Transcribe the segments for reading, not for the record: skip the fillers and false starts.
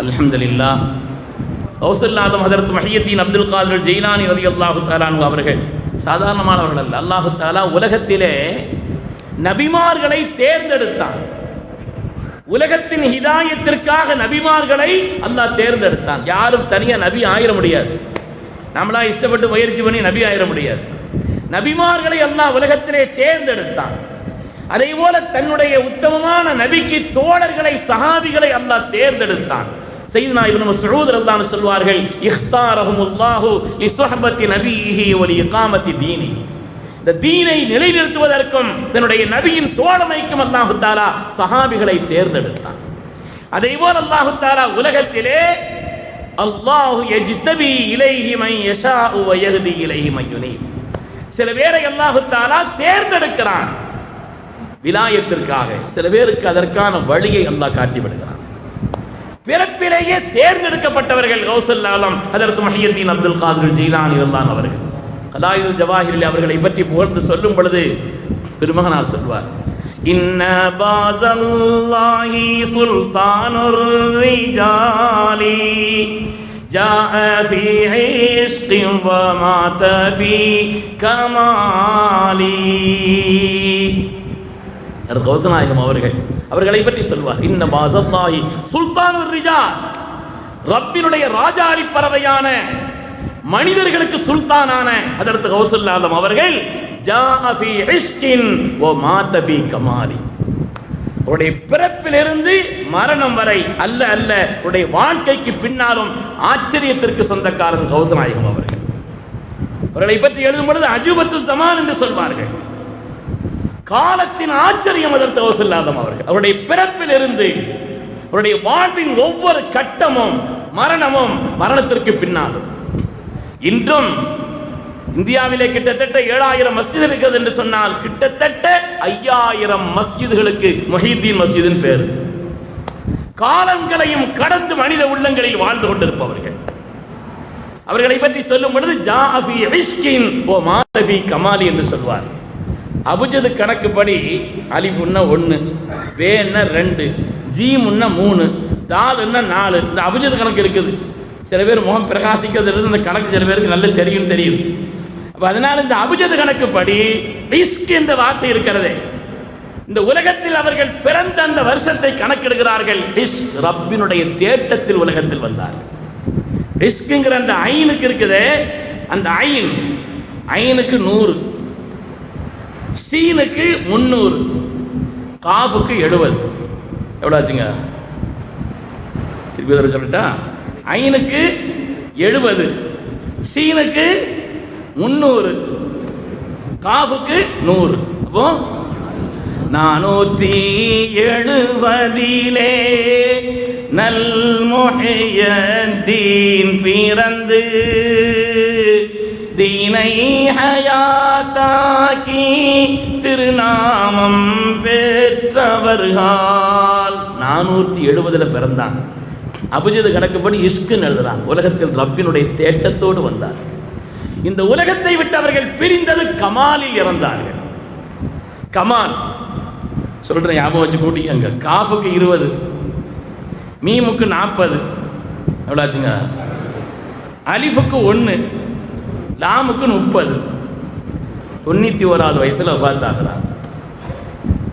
அல்ஹம்துலில்லாஹ். கௌசுல் ஆதம் ஹதரத் முஹய்யித்தீன் அப்துல் காதிர் ஜெயிலானி ரலியல்லாஹு தஆலா அன்ஹு அவர்கள் சாதாரணமானவர்கள் அல்ல. அல்லாஹு தஆலா உலகத்திலே நபிமார்களை தேர்ந்தெடுத்தான். உலகத்தின் ஹிதாயத்திற்காக நபிமார்களை அல்லாஹ் தேர்ந்தெடுத்தான். யாரும் தனியா நபி ஆயிர முடியாது. நம்மளா இஷ்டப்பட்டு முயற்சி பண்ணி நபி ஆயிர முடியாது. நபிமார்களை அல்லாஹ் உலகத்திலே தேர்ந்தெடுத்தான். அதே போல தன்னுடைய உத்தமமான நபிக்கு தோழர்களை சஹாபிகளை அல்லாஹ் தேர்ந்தெடுத்தான். சையதுனா இப்னு மஸ்ஊத் ரலியல்லாஹு அன்ஹு சொல்வார்கள், இக்தாரஹுமுல்லாஹு லிசுஹபத்தி நபியிஹி வ லிஇகாமத்தி தீனிஹி. இந்த தீனை நிலைநிறுத்துவதற்கும் தன்னுடைய நபியின் தோழமைக்கும் அல்லாஹு தஆலா சஹாபிகளை தேர்ந்தெடுத்தான். அதே போல அல்லாஹு தஆலா உலகத்திலே அல்லாஹு யஜ்தபி இலைஹி மன் யஷாஉ வ யஹ்தி இலைஹி மன் யுனீப். சில பேரை அல்லாஹு தஆலா தேர்ந்தெடுக்கிறான் விலாயத்திற்காக, சில பேருக்கு அதற்கான வழியை அல்லாஹ் காட்டி விடுகிறான். பிறப்பிலேயே தேர்ந்தெடுக்கப்பட்டவர்கள் கௌசுல் ஆலம் ஹதரத் முஹய்யித்தீன் அப்துல் காதிர் ஜெயிலானி ரலியல்லாஹு அவர்கள். கலாயுல் ஜவாஹிரில் அவர்களை பற்றி புகழ்ந்து சொல்லும் பொழுது திருமகனார் சொல்வார், இன்ன பாஸல்லாஹி சுல்தானுர் ரிஜாலி ஜாஅ ஃபீ இஷ்கின் வ மாத ஃபீ கமாலி. கௌசநாயகம் அவர்களை பற்றி சொல்வார், இன்ன பாஸல்லாஹி சுல்தானுர் ரிஜால், ரப்பினுடைய ராஜாளி பறவையான மனிதர்களுக்கு சுல்தானான ஹதரத் கௌசுல் ஆலம் அவர்கள் ஜாஅ ஃபீ இஷ்கின் வ மாத ஃபீ கமாலி. அவருடைய பிறப்பிலிருந்து மரணம் வரை அல்ல அவருடைய வாழ்க்கைக்கு பின்னாலும் ஆச்சரியத்திற்கு சொந்தக்காரர் கௌசநாயகம் அவர்கள். அவர்களை பற்றி எழுதும் பொழுது அஜூபத்து ஸமான் என்று சொல்வார்கள். காலத்தின் ஆச்சரியம் ஹதரத் கௌசுல் ஆலம் அவர்கள். அவருடைய பிறப்பிலிருந்து அவருடைய வாழ்வின் ஒவ்வொரு கட்டமும் மரணமும் மரணத்திற்கு பின்னாலும். இன்றும் இந்தியாவிலே கிட்டத்தட்ட 7000 மஸ்ஜித் இருக்கிறது என்று சொன்னால் கிட்டத்தட்ட 5000 மஸ்ஜிதுகளுக்கு முஹய்யித்தீன் மஸ்ஜிதின் பேர். காலங்களையும் கடந்து மனித உள்ளங்களில் வாழ்ந்து கொண்டிருப்பவர்கள். அவர்களை பற்றி சொல்லும் பொழுது ஜாஅ ஃபீ இஷ்கின் வ மாத ஃபீ கமாலி என்று சொல்வார். அபுஜது கணக்குப்படி அலிஃபுன்னா 1, வேன்னா 2, ஜீமுன்னா 3, தாலுன்னா 4. இந்த அபுஜது கணக்கு இருக்குது. சில பேர் முகம் பிரகாசிக்கிறது இந்த கணக்கு சில பேருக்கு நல்ல தெரியும். அப்ப அதனால இந்த அபுஜது கணக்குப்படி இஷ்க் என்ற வார்த்தை இருக்கிறதே, இந்த உலகத்தில் அவர்கள் பிறந்த அந்த வருஷத்தை கணக்கெடுக்கிறார்கள். இஷ்க் ரப்பினுடைய தேட்டத்தில் உலகத்தில் வந்தார்கள். இஷ்க்ங்கிற அந்த ஐனுக்கு இருக்குதே, அந்த ஐனுக்கு 100, ஷீனுக்கு 300, காஃபுக்கு 70. எவ்வளோ ஆச்சுங்க? திருப்பி சொல்லட்டா? ஐனுக்கு 70, ஷீனுக்கு 300, காஃபுக்கு 100. அப்போ 470 நல் முஹய்யித்தீன் பிறந்து தீனை ஹயாத்தாக்கி திருநாமம் பெற்றவர்கள் 470 பிறந்தாங்க. அபுஜது கணக்குப்படி இஷ்குன்னு எழுதுறாங்க. உலகத்தில் ரப்பினுடைய தேட்டத்தோடு வந்தார். இந்த உலகத்தை விட்டு அவர்கள் பிரிந்தது கமாலில் இறந்தார்கள். கமால் சொல்றேன், ஞாபகம் வச்சு கூட்டிக்கங்க. காஃபுக்கு 20, மீமுக்கு 40. எவ்வளோ ஆச்சுங்க? அலிஃபுக்கு 1, லாமுக்கு 30. 91வது வயசுல வஃபாத்தாகிறாங்க.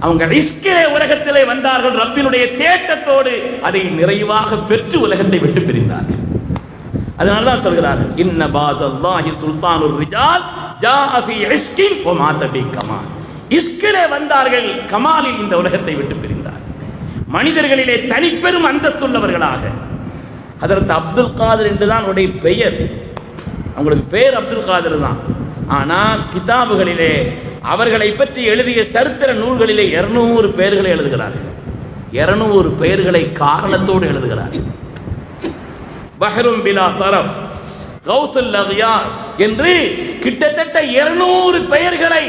அவங்க இஷ்கிலே உலகத்திலே வந்தார்கள். ரப்பினுடைய தேட்டத்தோடு அதை நிறைவாக பெற்று உலகத்தை விட்டு பிரிந்தார்கள். அதனால்தான் சொல்கிறார்கள், இன்ன பாஸல்லாஹி சுல்தானுர் ரிஜால் ஜாஅ ஃபீ இஷ்கின் வ மாத ஃபீ கமால். இஷ்கிலே வந்தார்கள், கமாலில் இந்த உலகத்தை விட்டு பிரிந்தார்கள். மனிதர்களிலே தனிப்பெரும் அந்தஸ்துள்ளவர்களாக ஹதரத் அப்துல் காதிர் என்றுதான் அவருடைய பெயர். அவங்களுக்கு பேர் அப்துல் காதிர் தான். ஆனால் கிதாபுகளிலே அவர்களை பற்றி எழுதிய சரித்திர நூல்களிலே 200 பெயர்களை எழுதுகிறார்கள். 200 பெயர்களை காரணத்தோடு எழுதுகிறார்கள். பஹ்ரும் பிலா தரஃப், கௌசுல் அக்யாஸ் என்று கிட்டத்தட்ட 200 பெயர்களை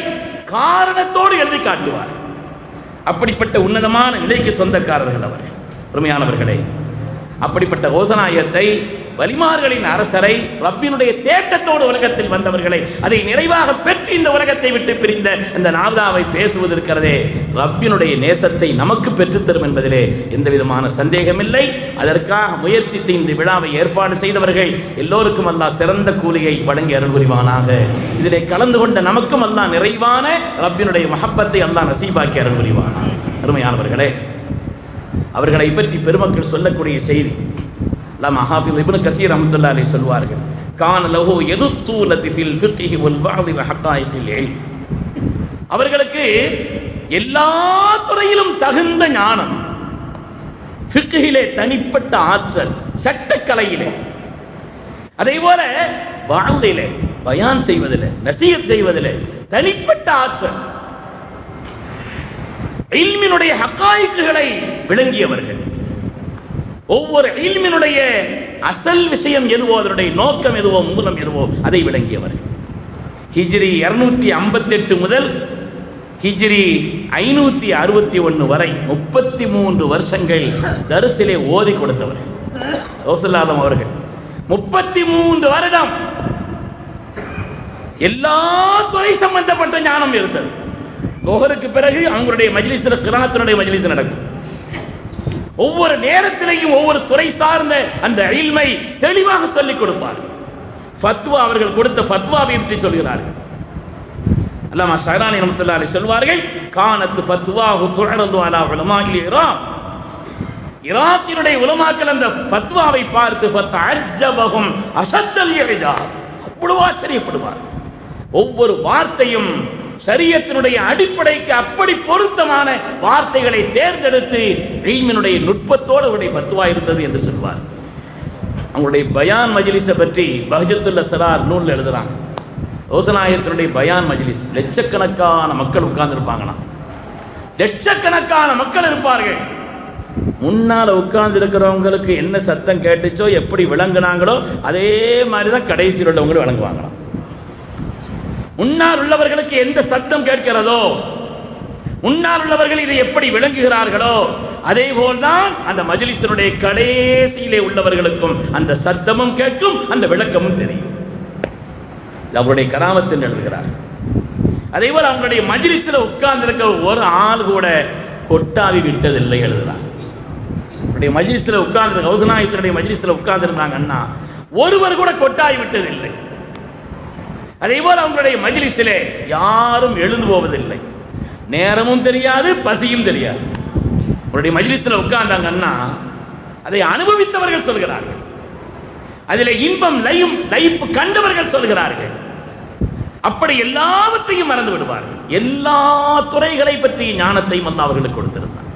காரணத்தோடு எழுதி காட்டுவார். அப்படிப்பட்ட உன்னதமான நிலைக்கு சொந்தக்காரர்கள் அவர்கள். பெருமையானவர்களே, அப்படிப்பட்ட ஓசனாயத்தை, வலிமார்களின் அரசரை, ரப்பினுடைய தேட்டத்தோடு உலகத்தில் வந்தவர்களை, அதை நிறைவாக பெற்று இந்த உலகத்தை விட்டு பிரிந்த இந்த நாவதாவை பேசுவது இருக்கிறதே, ரப்பினுடைய நேசத்தை நமக்கு பெற்றுத்தரும் என்பதிலே எந்த விதமான சந்தேகமில்லை. அதற்காக முயற்சித்து இந்த விழாவை ஏற்பாடு செய்தவர்கள் எல்லோருக்கும் அல்லாஹ் சிறந்த கூலியை வழங்கி அருள் புரிவானாக. இதிலே கலந்து கொண்ட நமக்கும் அல்லாஹ் நிறைவான ரப்பினுடைய மஹப்பத்தை அல்லாஹ் நசீபாக்கி அருள் புரிவானாக. அருமையானவர்களே, அவர்களை பற்றி பெருமக்கள் சொல்லக்கூடிய செய்தி அல்லாமா ஹாஃபிஸ் இப்னு கஸீர் ரஹ்மத்துல்லாஹி அலைஹி சொல்வார்கள், கான லஹு யதுத்தூலதி ஃபில் ஃபிக்ஹி வல் பஅதி வ ஹகாயிகில் இல்ம். அவர்களுக்கு எல்லா துறையிலும் தகுந்த ஞானம், ஃபிக்ஹிலே தனிப்பட்ட ஆற்றல், சட்டக்கலையிலே, அதேபோல வாழ்விலே பயான் செய்வதிலே, நசீஹத் செய்வதிலே தனிப்பட்ட ஆற்றல், இல்மினுடைய ஹகாயிக்குகளை விளங்கியவர்கள். ஒவ்வொரு இல்மினுடைய அசல் விஷயம் எதுவோ, அதனுடைய நோக்கம் எதுவோ, மூலம் எதுவோ அதை விளங்கியவர்கள். ஹிஜ்ரி 258 முதல் ஹிஜ்ரி 561 வரை 33 வருஷங்கள் தரிசிலே ஓதி கொடுத்தவர்கள் ரசூலுல்லாஹ் அவர்கள். 33 வருடம் எல்லா துறை சம்பந்தப்பட்ட ஞானம் இருந்தது. லோஹருக்கு பிறகு அவங்களுடைய மஜ்லிஸில் கிராஅத்தினுடைய மஜ்லிஸ் நடக்கும். ஒவ்வொரு நேரத்திலேயும் ஒவ்வொரு துறை சார்ந்த அந்த இல்மை தெளிவாக சொல்லிக் கொடுப்பார். ஃபத்வா, அவர்கள் கொடுத்த ஃபத்வாவை பற்றி சொல்கிறார்கள். அல்லாமா ஷஹரானி ரஹ்மத்துல்லாஹி அலைஹி சொல்வார்கள், கானத் ஃபத்வாஹு துஅரது அலா உலமாஇல் இராக். ஈராக்கினுடைய உலமாக்கள் அந்த ஃபத்வாவை பார்த்து ஃபதஅஜ்ஜபஹும் அஷத்தல் இஜாப், அவ்வளவு ஆச்சரியப்படுவார். ஒவ்வொரு வார்த்தையும் ஷரியத்தினுடைய அடிப்படைக்கு அப்படி பொருத்தமான வார்த்தைகளை தேர்ந்தெடுத்து இல்மினுடைய நுட்பத்தோடு அவருடைய ஃபத்வா இருந்தது என்று சொல்வார். அவங்களுடைய பயான் மஜ்லிஸை பற்றி பஹ்ஜத்துல் அஸ்ரார் நூலில் எழுதுறாங்க. ரோசனாயத்தினுடைய பயான் மஜ்லிஸ் லட்சக்கணக்கான மக்கள் உட்கார்ந்துருப்பாங்களாம். லட்சக்கணக்கான மக்கள் இருப்பார்கள். முன்னால் உட்கார்ந்து இருக்கிறவங்களுக்கு என்ன சத்தம் கேட்டுச்சோ, எப்படி விளங்குனாங்களோ அதே மாதிரி தான் கடைசியில் உள்ளவங்களும் விளங்குவாங்களாம். முன்னால் உள்ளவர்களுக்கு எந்த சத்தம் கேட்கிறதோ, முன்னால் உள்ளவர்கள் இதை எப்படி விளங்குகிறார்களோ, அதே போல்தான் அந்த மஜ்லிஸினுடைய கடைசியிலே உள்ளவர்களுக்கும் அந்த சத்தமும் கேட்கும், அந்த விளக்கமும் தெரியும். அவருடைய கராமத்தில் எழுதுகிறார். அதே போல அவங்களுடைய மஜ்லிஸில் உட்கார்ந்து இருக்க ஒரு ஆள் கூட கொட்டாவி விட்டதில்லை எழுதுகிறார். அவருடைய மஜ்லிஸில் உட்கார்ந்து கௌசனாயத்தினுடைய மஜ்லிஸில் உட்கார்ந்து இருந்தாங்கன்னா ஒருவர் கூட கொட்டாவி விட்டதில்லை. அதே போல அவங்களுடைய மஜ்லிஸிலே யாரும் எழுந்து போவதில்லை. நேரமும் தெரியாது, பசியும் தெரியாது. அவருடைய மஜ்லிஸில் உட்கார்ந்தாங்கன்னா அதை அனுபவித்தவர்கள் சொல்கிறார்கள். அதிலே இன்பம் லயிப்பு கண்டவர்கள் சொல்கிறார்கள். அப்படி எல்லாவற்றையும் மறந்து விடுவார்கள். எல்லா துறைகளை பற்றிய ஞானத்தையும் அல்லாஹ் அவர்களுக்கு கொடுத்திருந்தார்.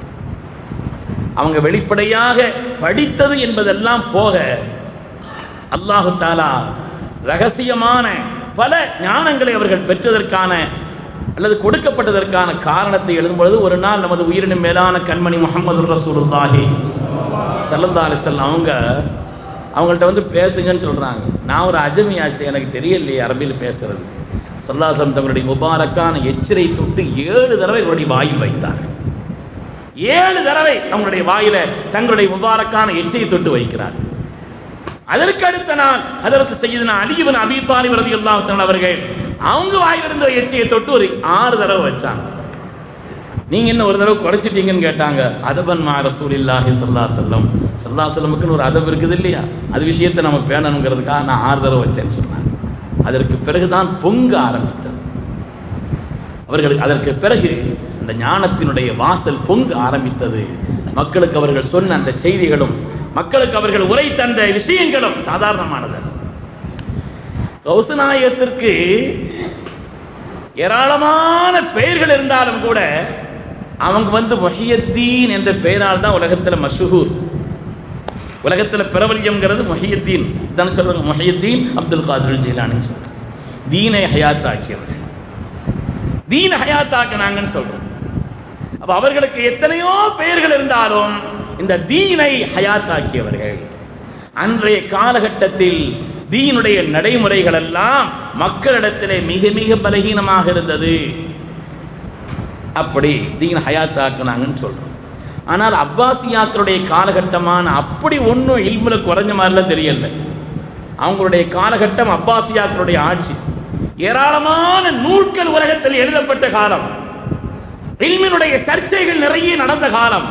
அவங்க வெளிப்படையாக படித்தது என்பதெல்லாம் போக அல்லாஹு தஆலா ரகசியமான பல ஞானங்களை அவர்கள் பெற்றதற்கான அல்லது கொடுக்கப்பட்டதற்கான காரணத்தை எழுதும் பொழுது, ஒரு நாள் நமது உயிரினும் மேலான கண்மணி முஹம்மது ரசூலுல்லாஹி ஸல்லல்லாஹு அலைஹி வஸல்லம் அவங்கள்ட்ட வந்து பேசுங்கன்னு சொல்கிறாங்க. நான் ஒரு அஜமியாச்சு, எனக்கு தெரியலையே அரபியில் பேசுறது. ஸல்லல்லாஹு அலைஹி வஸல்லம் தங்களுடைய முபாரக்கான எச்சிரை தொட்டு 7 தடவை அவருடைய வாயில் வைத்தார்கள். 7 தடவை அவங்களுடைய வாயில தங்களுடைய முபாரக்கான எச்சிரை தொட்டு வைக்கிறார். அதற்கு அடுத்த நாள் ஹஜ்ரத் சய்யிதுனா அலி இப்னு அபீ தாலிப் ரலியல்லாஹு தஆலா அவர்கள் அவங்க வாயிலிருந்த எச்சியை தொட்டு ஒரு 6 தடவை வச்சாங்க. நீங்க என்ன ஒரு தடவை குறைச்சிட்டீங்கன்னு கேட்டாங்க. அதபன் மா ரசூலில்லாஹி ஸல்லல்லாஹு அலைஹி வஸல்லம், ஸல்லல்லாஹு அலைஹி வஸல்லமுக்கு ஒரு அதப் இருக்குது இல்லையா, அது விஷயத்தை நம்ம பேணணுங்கிறதுக்காக நான் 6 தடவை வச்சேன்னு சொன்னாங்க. அதற்கு பிறகுதான் பொங்க ஆரம்பித்தது அவர்களுக்கு. அதற்கு பிறகு அந்த ஞானத்தினுடைய வாசல் பொங்க ஆரம்பித்தது. மக்களுக்கு அவர்கள் சொன்ன அந்த செய்திகளும், மக்களுக்கு அவர்கள் உரை தந்த விஷயங்களும் சாதாரணமானதல்ல. கௌசநாயகத்திற்கு ஏராளமான பெயர்கள் இருந்தாலும் கூட அவங்க வந்து முஹியத்தீன் என்ற பெயரால் தான் உலகத்தில் மஷ்ஹூர். உலகத்தில் பிரபல்யம்ங்கிறது முஹியத்தீன் தான் சொல்றாங்க. முஹியத்தீன் அப்துல் காதிர் ஜீலானின்னு சொல்றாங்க. தீனை ஹயாத்தாக்கியவர்கள், தீன் ஹயாத்தாக்கினாங்கன்னு சொல்றோம். அப்ப அவர்களுக்கு எத்தனையோ பெயர்கள் இருந்தாலும் இந்த தீனை ஹயாத்தாக்கியவர்கள். அன்றைய காலகட்டத்தில் தீனுடைய நடைமுறைகள் எல்லாம் மக்களிடத்திலே மிக மிக பலகீனமாக இருந்தது. அப்படி தீன் ஹயாத்தாக்குனாங்கன்னு சொல்றோம். ஆனால் அப்பாசியாக்களுடைய காலகட்டமான அப்படி ஒன்றும் இல்முல குறைஞ்ச மாதிரிலாம் தெரியல. அவங்களுடைய காலகட்டம் அப்பாசியாக்களுடைய ஆட்சி, ஏராளமான நூல்கள் உலகத்தில் எழுதப்பட்ட காலம், இல்மினுடைய சர்ச்சைகள் நிறைய நடந்த காலம்,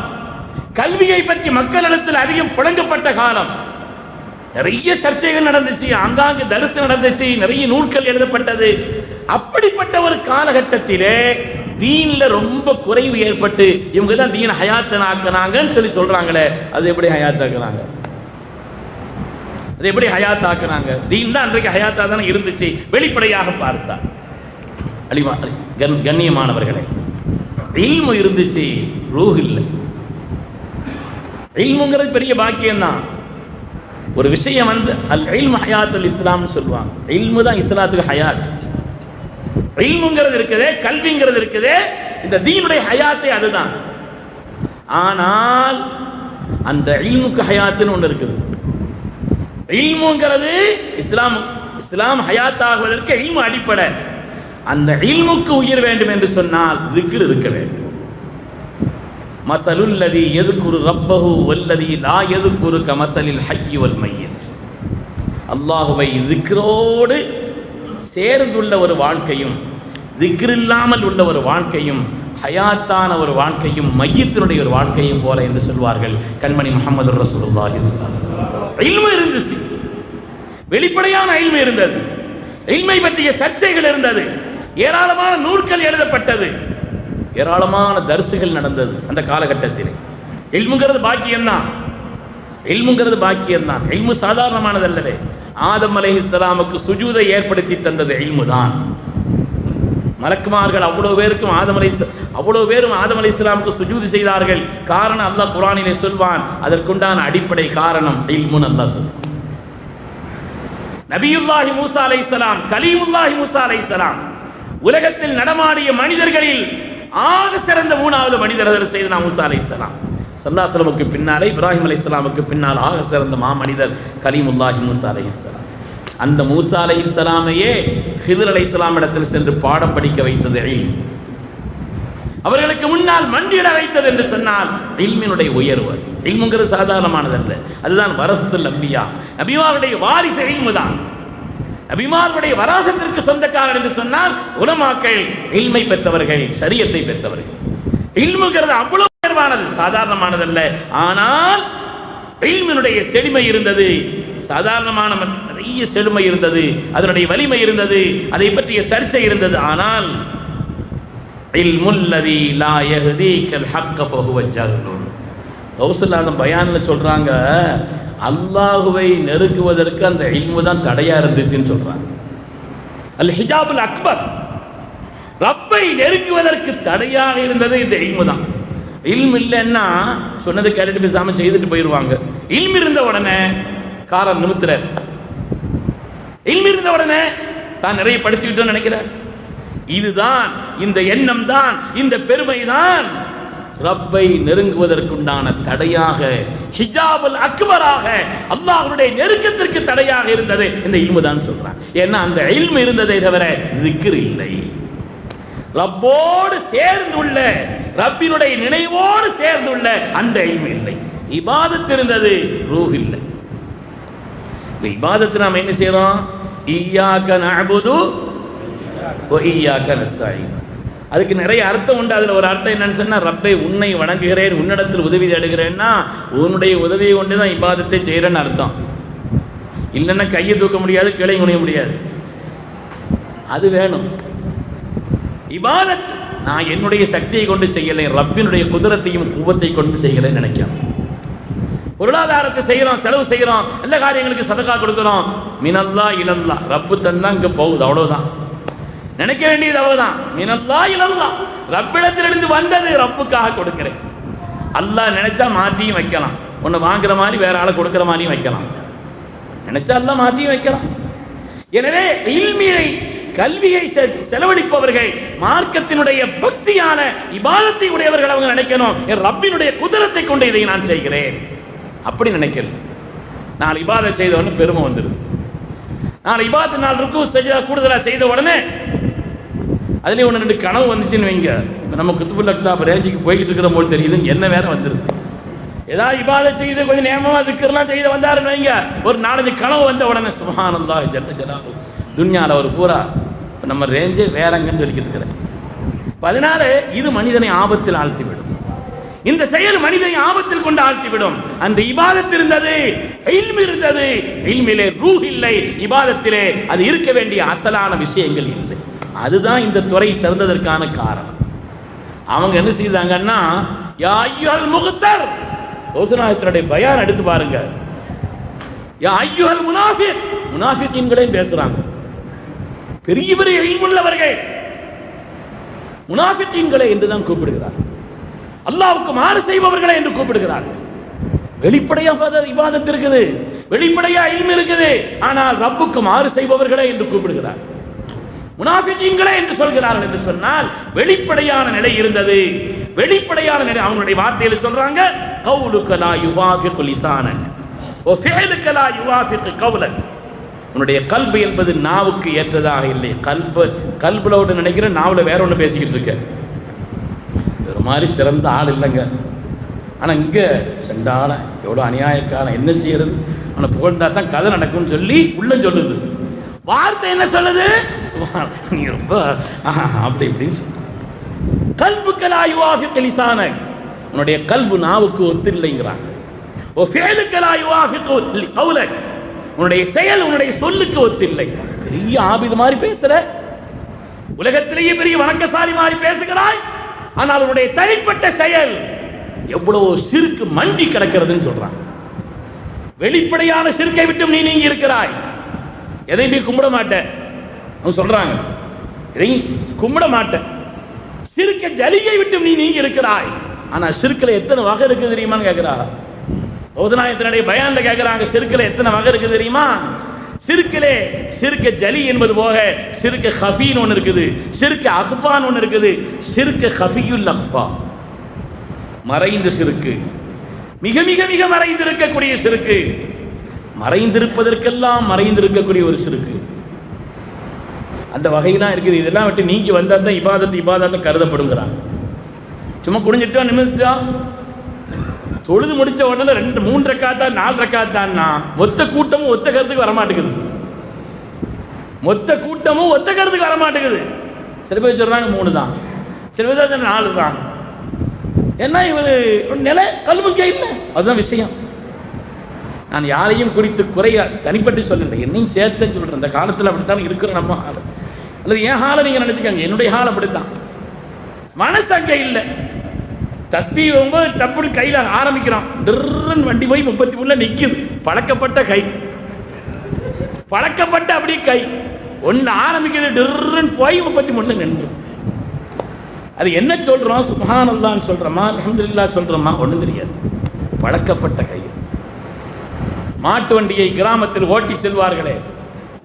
கல்வியை பற்றி மக்களிடத்தில் அதிகம் புழங்கப்பட்ட காலம், நிறைய சர்ச்சைகள் நடந்துச்சு, ஆங்காங்கு தரிசு நடந்துச்சு, நிறைய நூல்கள் எழுதப்பட்டது. அப்படிப்பட்ட ஒரு காலகட்டத்திலே தீன்ல ரொம்ப குறைவு ஏற்பட்டு இவங்க தான் தீன் ஹயாத்தனாக்குனாங்கன்னு சொல்லி சொல்றாங்களே, அது எப்படி ஹயாத்தாக்குனாங்க? அது எப்படி ஹயாத்தாக்குனாங்க? தீன் தான் அன்றைக்கு ஹயாத்தா தானே இருந்துச்சு வெளிப்படையாக பார்த்தா. அலிமா கண்ணியமானவர்களே, இல்மு இருந்துச்சு, ரூஹ் இல்லை. இல்முங்கிறது பெரிய பாக்கியம் தான். ஒரு விஷயம் அல் இல்மு ஹயாத்துல் இஸ்லாம்னு சொல்லுவாங்க. இல்மு தான் இஸ்லாத்துக்கு ஹயாத். இல்முங்கிறது இருக்குதே, கல்விங்கிறது இருக்குதே, இந்த தீனுடைய ஹயாத்தே அதுதான். ஆனால் அந்த இல்முக்கு ஹயாத்துன்னு ஒன்று இருக்குது. இல்முங்கிறது இஸ்லாம் ஹயாத் ஆகுவதற்கு இல்மு அடிப்படை. அந்த இல்முக்கு உயிர் வேண்டும் என்று சொன்னால் திக்ர் இருக்க வேண்டும். மஸலுல்லதி யذ்குரு ரப்பஹு வல்லதி லா யذ்குரு கமஸலில் ஹய்யி வல் மய்யித். அல்லாஹ்வை திக்ரோடு சேர்ந்துள்ள ஒரு வாழ்க்கையும் திக்ர் இல்லாமல் உள்ள ஒரு வாழ்க்கையும் ஹயாத்தான ஒரு வாழ்க்கையும் மையத்தினுடைய ஒரு வாழ்க்கையும் போல என்று சொல்வார்கள் கண்மணி முஹம்மது ரசூலுல்லாஹி ஸல்லல்லாஹு அலைஹி வஸல்லம். இல்மு இருந்துச்சு, வெளிப்படையான இல்மு இருந்தது, இல்மை பற்றிய சர்ச்சைகள் இருந்தது, ஏராளமான நூல்கள் எழுதப்பட்டது, ஏராளமான தர்சுகள் நடந்தது அந்த காலகட்டத்தில். இல்முங்கிறது பாக்கியம்தான், இல்முங்கிறது பாக்கியம்தான். இல்மு சாதாரணமானதல்லவே. ஆதம் அலைஹிஸ்ஸலாமுக்கு சுஜூதை ஏற்படுத்தி தந்தது இல்மு தான். மலக்குமார்கள் அவ்வளவு பேரும் ஆதம் அலைஹிஸ்ஸலாமுக்கு சுஜூது செய்தார்கள். காரணம் அல்லாஹ் குர்ஆனிலே சொல்வான், அதற்குண்டான அடிப்படை காரணம் இல்முன்னு அல்லாஹ் சொல்வான். நபியுல்லாஹி மூசா அலைஹிஸ்ஸலாம், கலீமுல்லாஹி மூசா அலைஹிஸ்ஸலாம், உலகத்தில் நடமாடிய மனிதர்களில் ஆக சிறந்த மூணாவது மனிதர் செய்தனா மூசா அலைஹிஸ்ஸலாம். ஸல்லல்லாஹு அலைஹி வஸல்லமுக்கு பின்னாலே இப்ராஹிம் அலைஹிஸ்ஸலாமுக்கு பின்னால் ஆக சிறந்த மாமனிதர் கலீமுல்லாஹி மூசா அலைஹிஸ்ஸலாம். அந்த மூசா அலைஹிஸ்ஸலாமையே ஹித்ர் அலைஹிஸ்ஸலாம் இடத்தில் சென்று பாடம் படிக்க வைத்தது இல்ம். அவர்களுக்கு முன்னால் மண்டியிட வைத்தது என்று சொன்னால் இல்மினுடைய உயர்வு. இல்முங்கிறது சாதாரணமானதல்ல. அதுதான் வரசத்துல் அன்பியா, நபிமாருடைய வாரிசு இல்மு தான். நபிமாருடைய வராசத்திற்கு சொந்தக்காரர் என்று சொன்னால் உலமாக்கள், இல்மை பெற்றவர்கள், ஷரியத்தை பெற்றவர்கள். இல்முங்கிறது அவ்வளவு உயர்வானது, சாதாரணமானதல்ல. ஆனால் இல்மினுடைய செழுமை இருந்தது, சாதாரணமான நிறைய செழுமை இருந்தது, அதனுடைய வலிமை இருந்தது, அதை பற்றிய சர்ச்சை இருந்தது. ஆனால் இல்முல்லதி லா யஹ்தீகல் ஹக்க ஃபஹுவ ஜஹ்லுன். கௌஸுல்லாஹ் பயான்ல சொல்றாங்க, அல்லாஹுவை நெருங்குவதற்கு அந்த இல்மு தான் தடையா இருந்துச்சுன்னு சொல்றாங்க. அல் ஹிஜாபுல் அக்பர், ரப்பை நெருங்குவதற்கு தடையாக இருந்தது இந்த இல்மு தான். இல்மு இல்லைன்னா சொன்னது கேட்டுட்டு பேசாம செய்துட்டு போயிடுவாங்க. இல்மு இருந்த உடனே காலம் நிமித்துறார். இல்மு இருந்த உடனே தான் நிறைய படிச்சுக்கிட்டோன்னு நினைக்கிறார். இதுதான், இந்த எண்ணம் தான், இந்த பெருமை தான் ரப்பை நெருங்குவதற்குண்டான தடையாக, ஹிஜாபுல் அக்பராக, அல்லாஹ்வுடைய நெருக்கத்திற்கு தடையாக இருந்தது இந்த இல்மு தான் சொல்றான். ஏன்னா அந்த இல்மு இருந்ததை தவிர திக்ர் இல்லை. ரப்போடு சேர்ந்துள்ள, ரப்பினுடைய நினைவோடு சேர்ந்துள்ள அந்த இல்மு இல்லை. இபாதத் இருந்தது, ரூஹ் இல்லை. இபாதத்து நாம் என்ன செய்யறோம்? இய்யாக நஅபுது வ இய்யாக நஸ்தஈன். அதுக்கு நிறைய அர்த்தம் உண்டு. அதில் ஒரு அர்த்தம் என்னன்னு சொன்னால், ரப்பை உன்னை வணங்குகிறேன், உன்னிடத்தில் உதவி தேடுகிறேன்னா உன்னுடைய உதவியை கொண்டு தான் இபாதத்தை செய்கிறேன்னு அர்த்தம். இல்லைன்னா கையை தூக்க முடியாது, கிளை குனிய முடியாது. அது வேணும். இபாதத் நான் என்னுடைய சக்தியை கொண்டு செய்யலை, ரப்பினுடைய குதிரத்தையும் குவத்தை கொண்டு செய்கிறேன்னு நினைக்கிறேன். பொருளாதாரத்தை செய்கிறோம், செலவு செய்கிறோம், எல்லா காரியங்களுக்கு சதகா கொடுக்குறோம், மினல்லா இலல்லா, ரப்பு தந்தா இங்கே போகுது, அவ்வளவுதான். நினைக்க வேண்டியது அவ்வளவுதான். மினல்லா இலல்லா, ரப்பிடத்திலிருந்து வந்தது ரப்புக்காக கொடுக்கிறேன். அல்லாஹ் நினைச்சா மாத்தியும் வைக்கலாம், ஒன்று வாங்குற மாதிரி வேற ஆளை கொடுக்குற மாதிரியும் வைக்கலாம், நினைச்சா அல்லாஹ் மாத்தியும் வைக்கலாம். எனவே இல்மியை, கல்வியை செலவழிப்பவர்கள், மார்க்கத்தினுடைய பக்தியான இபாதத்தை உடையவர்கள் அவங்க நினைக்கணும், என் ரப்பினுடைய குதிரத்தை கொண்டு இதை நான் செய்கிறேன் அப்படி நினைக்கல. நாலு இபாதத் செய்த உடனே பெருமை வந்துடுது. நாலு இபாதத், நாலு ருக்கு சஜ்தா கூடுதலா செய்த உடனே அதுலேயும் ஒன்று ரெண்டு கனவு வந்துச்சுன்னு வைங்க. இப்போ நம்ம குத்துபுல் அக்தாப் ரேஞ்சுக்கு போய்கிட்டு இருக்கிற போது தெரியுதுன்னு என்ன வேற வந்துடுது. ஏதாவது இபாதத் செய்து கொஞ்சம் நேமமாக திக்கர்லாம் செய்து வந்தாருன்னு வைங்க, ஒரு 4-5 கனவு வந்த உடனே சுப்ஹானல்லாஹ் ஜல்ல ஜலாலுஹு துன்யாவில் ஒரு பூரா இப்போ நம்ம ரேஞ்சே வேறங்கன்னு சொல்லிக்கிட்டு இருக்கிறேன். அதனால இது மனிதனை ஆபத்தில் ஆழ்த்திவிடும். இந்த செயல் மனிதனை ஆபத்தில் கொண்டு ஆழ்த்திவிடும். அந்த இபாதத் இருந்தது, இல்ம் இருந்தது, இல்மிலே ரூஹ் இல்லை, இபாதத்திலே அது இருக்க வேண்டிய அசலான விஷயங்கள் இல்லை. அதுதான் இந்த துறை சிறந்ததற்கான காரணம். அவங்க என்ன செய்தாங்கன்னா, யா அய்யுஹல் முக்தர், ரோசனாயத்தினுடைய பயான் எடுத்து பாருங்க. யா அய்யுஹல் முனாஃபிக், முனாஃபிகீன்களையும் பேசுறாங்க. பெரிய பெரிய இல்முள்ளவர்கள் முனாஃபிகீன்களை என்றுதான் கூப்பிடுகிறார். அல்லாஹ்வுக்கு மாறு செய்பவர்களை என்று கூப்பிடுகிறார். வெளிப்படையா இபாதத் இருக்குது, வெளிப்படையா இல்ம் இருக்குது, ஆனால் ரப்புக்கு மாறு செய்பவர்களே என்று கூப்பிடுகிறார். முனாஃபிகீன்களே என்று சொல்கிறார்கள். என்று சொன்னால் வெளிப்படையான நிலை இருந்தது. வெளிப்படையான நிலை அவங்களுடைய வார்த்தையில் சொல்றாங்க, கவுலுக லா யுவாஃபிகு லிசானன் வ ஃபிஅலுக லா யுவாஃபிகு கவுலன். உன்னுடைய கல்பு என்பது நாவுக்கு ஏற்றதாக இல்லை. கல்புல ஒன்று நினைக்கிற, நாவில் வேற ஒன்று பேசிக்கிட்டு இருக்க. ஒரு மாதிரி சிறந்த ஆள் இல்லைங்க. ஆனால் இங்கே செண்டால எவ்வளோ அநியாயக்காரன், என்ன செய்யறது, ஆனால் புகழ்ந்தா தான் கதை நடக்கும்னு சொல்லி உள்ள சொல்லுது. வார்த்தை என்ன சொல்லுது, நீ ரொம்ப அப்படி இப்படின்னு சொல்ல. கல்புக்கலா யுவாஃபிகு லிசானக், உன்னுடைய கல்பு நாவுக்கு ஒத்தில்லைங்கிறாங்க. ஓ ஃபிஅலுக்கலா யுவாஃபிகு கவுலக், உன்னுடைய செயல் உன்னுடைய சொல்லுக்கு ஒத்தில்லை. பெரிய ஆபிது மாதிரி பேசுற, உலகத்திலேயே பெரிய வணக்கசாலி மாதிரி பேசுகிறாய், ஆனால் உன்னுடைய தனிப்பட்ட செயல் எவ்வளவு சிறுக்கு மண்டி கிடக்கிறதுன்னு சொல்றான். வெளிப்படையான சிறுக்கை விட்டு நீ நீங்கி இருக்கிறாய். எதை நீ கும்பிட மாட்டேன் சொல்றாங்க, எதை கும்பிட மாட்டேன். சிறுக்க ஜலியை விட்டு நீ நீங்கி இருக்கிறாய். ஆனா சிறுக்கில் எத்தனை வகை இருக்கு தெரியுமான்னு கேட்கிறாங்க. ஓதனாயத்தினுடைய பயான்ல கேட்கிறாங்க, சிறுக்கில் எத்தனை வகை இருக்கு தெரியுமா? சிறுக்கிலே சிறுக்க ஜலி என்பது போக சிறுக்க ஹஃபீன் ஒன்று இருக்குது, சிறுக்க அஹ்பான் ஒன்று இருக்குது. சிறுக்க ஹஃபியுல் அஹ்பா, மறைந்த சிறுக்கு, மிக மிக மிக மறைந்திருக்கக்கூடிய சிறுக்கு, மறைந்திருப்பதற்கெல்லாம் மறைந்திருக்கக்கூடிய ஒரு சிறுக்கு. அந்த வகையெல்லாம் இருக்குது. இதெல்லாம் விட்டு நீங்கி வந்தால் தான் இபாதத்தை கருதப்படுங்கிறாங்க. சும்மா குடிஞ்சிட்டோம் நிமிர்த்தோம், தொழுது முடிச்ச உடனே 2-3 ரக்காத்தா 4 ரக்காத்தான்னா மொத்த கூட்டமும் ஒத்த கருத்துக்கு வரமாட்டேங்குது. மொத்த கூட்டமும் ஒத்த கருத்துக்கு வரமாட்டேங்குது. சில பேர் சொல்றாங்க 3 தான், சில பேர் 4 தான். என்ன இவர் நிலை கல்விக்கே இல்லை, அதுதான் விஷயம். நான் யாரையும் குறித்து குறைய தனிப்பட்டு சொல்லுறேன், என்னையும் சேர்த்து சொல்றேன். இந்த காலத்தில் அப்படித்தான் இருக்கிற நம்ம ஆள், அல்லது என் ஹாலை நீங்க நினைச்சுக்கோங்க, என்னுடைய ஹால் அப்படித்தான். மனசு அங்கே இல்லை. தஸ்பீ போகும்போது டப்புன்னு கையில் ஆரம்பிக்கிறோம், டிர்ன்னு வண்டி போய் 33 நிற்குது. பழக்கப்பட்ட கை, பழக்கப்பட்ட அப்படி கை ஒன்று ஆரம்பிக்கிறது, டிர்ன்னு போய் 33 நின்று. அது என்ன சொல்றோம், சுப்ஹானல்லாஹ்னு சொல்றோமா, அல்ஹம்துலில்லாஹ் சொல்றோமா, ஒன்றும் தெரியாது. பழக்கப்பட்ட கை. மாட்டு வண்டியை கிராமத்தில் ஓட்டி செல்வார்களே,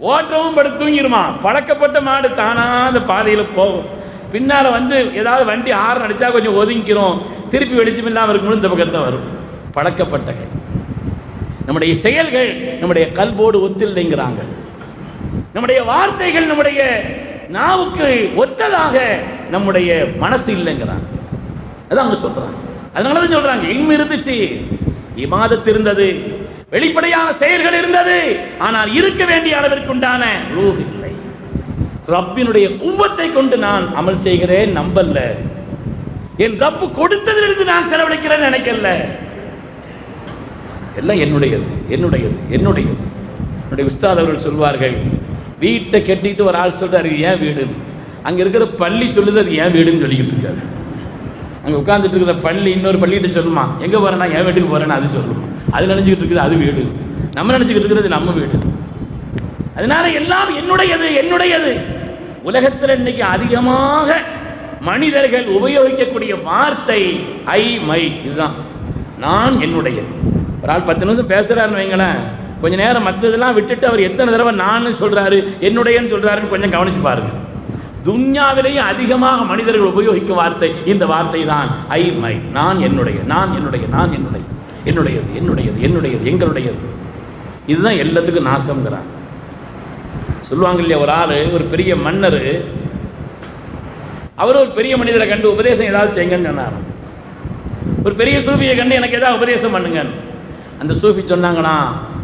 ஓட்டவும் படுத்து தூங்கிருமா. பழக்கப்பட்ட மாடு தானா அந்த பாதையில் போகும். பின்னால் வந்து ஏதாவது வண்டி ஹார்ன் அடித்தா கொஞ்சம் ஒதுங்கிக்கிறோம், திருப்பி வெளிச்சம் இல்லாமல் இருக்கணும், இந்த பக்கத்தில் வரும். பழக்கப்பட்ட கை. நம்முடைய செயல்கள் நம்முடைய கல்போடு ஒத்தில்லைங்கிறாங்க. நம்முடைய வார்த்தைகள் நம்முடைய நாவுக்கு ஒத்ததாக நம்முடைய மனசு இல்லைங்கிறாங்க. அதான் அவங்க சொல்றாங்க. அதனால தான் சொல்றாங்க, இல்ம் இருந்துச்சு, இபாதத் இருந்தது, வெளிப்படையான செயல்கள் இருந்தது, ஆனால் இருக்க வேண்டிய அளவிற்கு உண்டான ரூஹ் இல்லை. ரப்பினுடைய குவத்தை கொண்டு நான் அமல் செய்கிறேன் நம்பல்ல, என் ரப்பு கொடுத்ததிலிருந்து நான் செலவழிக்கிறேன் நினைக்கல. எல்லாம் என்னுடையது என்னுடையது என்னுடையது. என்னுடைய உஸ்தாத் அவர்கள் சொல்வார்கள், வீட்டை கட்டிட்டு ஒரு ஆள் சொல்றாரு ஏன் வீடு, அங்கே இருக்கிற பள்ளி சொல்லுது அது ஏன் வீடுன்னு சொல்லிக்கிட்டு இருக்காரு. அங்கே உட்காந்துட்டு இருக்கிற பள்ளி இன்னொரு பள்ளிகிட்ட சொல்லுமா, எங்கே போகிறேன்னா என் வீட்டுக்கு போகிறேன்னா அது சொல்லுமா. அது நினச்சிக்கிட்டு இருக்குது அது வீடு, நம்ம நினச்சிக்கிட்டு இருக்கிறது நம்ம வீடு. அதனால எல்லாம் என்னுடையது என்னுடையது. உலகத்தில் இன்னைக்கு அதிகமாக மனிதர்கள் உபயோகிக்கக்கூடிய வார்த்தை ஐ மை, இதுதான். நான் என்னுடைய. ஒரு ஆள் 10 நிமிஷம் பேசுகிறாருன்னு வைங்களேன், கொஞ்ச நேரம் மற்றதெல்லாம் விட்டுட்டு அவர் எத்தனை தடவை நான் சொல்கிறாரு என்னுடையன்னு சொல்கிறாருன்னு கொஞ்சம் கவனிச்சு பாருங்க. துன்யாவிலேயே அதிகமாக மனிதர்கள் உபயோகிக்கும் வார்த்தை இந்த வார்த்தை தான், ஐ மை, நான் என்னுடைய, நான் என்னுடைய, நான் என்னுடைய, என்னுடையது என்னுடையது என்னுடையது எங்களுடையது. இதுதான் எல்லாத்துக்கும் நாசம்ங்கிறாங்க. சொல்லுவாங்க இல்லையா, ஒரு ஆள், ஒரு பெரிய மன்னர் அவர் ஒரு பெரிய மனிதரை கண்டு உபதேசம் ஏதாவது செய்யுங்கன்னு சொன்னாராம். ஒரு பெரிய சூஃபியை கண்டு எனக்கு ஏதாவது உபதேசம் பண்ணுங்க. அந்த சூஃபி சொன்னாங்களா,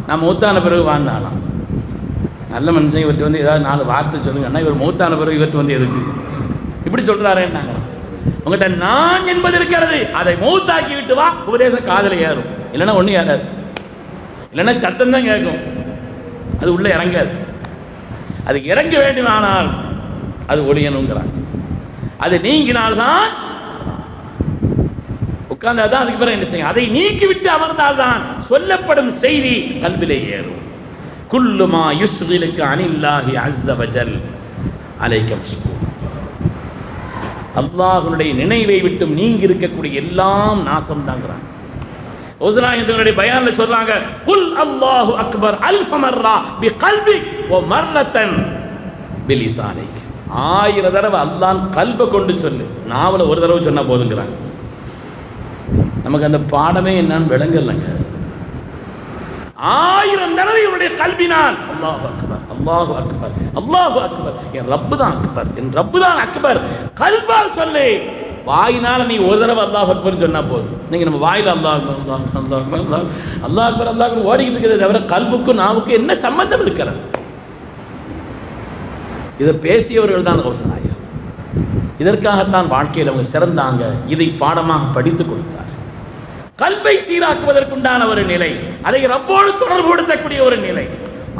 நான் மௌத்தான பிறகு வாழ்ந்தாலாம். நல்ல மனுஷன், இவர்கிட்ட வந்து ஏதாவது 4 வார்த்தை சொல்லுங்கன்னா, இவர் மௌத்தான பிறகு இவர்கிட்ட வந்து எதுக்கு இப்படி சொல்றாருன்னாங்களா? உங்கள்கிட்ட நான் என்பது இருக்கிறது, அதை மௌத்தாக்கி விட்டு வா, உபதேசம் காதல ஏறும். இல்லைன்னா ஒன்றும் ஏறாது, இல்லைன்னா சத்தம் தான் கேட்கும், அது உள்ள இறங்காது. அது இறங்க வேண்டுமானால் அது ஒளியணுங்கிறாங்க. அது நீங்கினால்தான் உட்கார்ந்தாதான் அதுக்கு பிறகு என்ன செய்யும், அதை நீக்கிவிட்டு அமர்ந்தால்தான் சொல்லப்படும் செய்தி கல்விலே ஏறும். குல்லுமா யுஸ்கிலுக்கு அனில்லாஹி அஸ்ஸ வஜல் அலைக்கும். அல்லாஹ்வுடைய நினைவை விட்டு நீங்கி இருக்கக்கூடிய எல்லாம் நாசம் தாங்கிறாங்க. ஓதுனாயத்துடைய பயான்ல சொல்றாங்க, குல் அல்லாஹு அக்பர் அல்ஃப மர்ரா பிகல்பிக் வ மர்ரத்தன் பிலிசானிக். 1000 தடவை அல்லாஹ் கல்பை கொண்டு சொல்லு, நாவல ஒரு தடவை சொன்னா போதுங்கிறாங்க. நமக்கு அந்த பாடமே என்னன்னு விளங்கலங்க. 1000 தடவை இவருடைய கல்வினால் அல்லாஹு அக்பர் அல்லாஹு அக்பர் அல்லாஹு அக்பர், என் ரப்பு தான் அக்பர், என் ரப்பு தான் அக்பர். கல்பால் சொல்லு, வாயினால நீ ஒரு தடவை அல்லாஹ் அக்பர் சொன்னா போதும். நீங்க நம்ம வாயில அல்லாஹ் அக்பர் அல்லாஹ் அக்பர் அல்லாஹ் அக்பர் ஓடிக்கிட்டு இருக்கிறத தவிர கல்புக்கும் நாவுக்கும் என்ன சம்பந்தம் இருக்கிறது? இதை பேசியவர்கள் தான் ரோசனாயா. இதற்காகத்தான் வாழ்க்கையில் அவங்க சிறந்தாங்க. இதை பாடமாக படித்து கொடுத்தார். கல்வை சீராக்குவதற்குண்டான ஒரு நிலை, அதை ரப்போடு தொடர்பு படுத்தக்கூடிய ஒரு நிலை.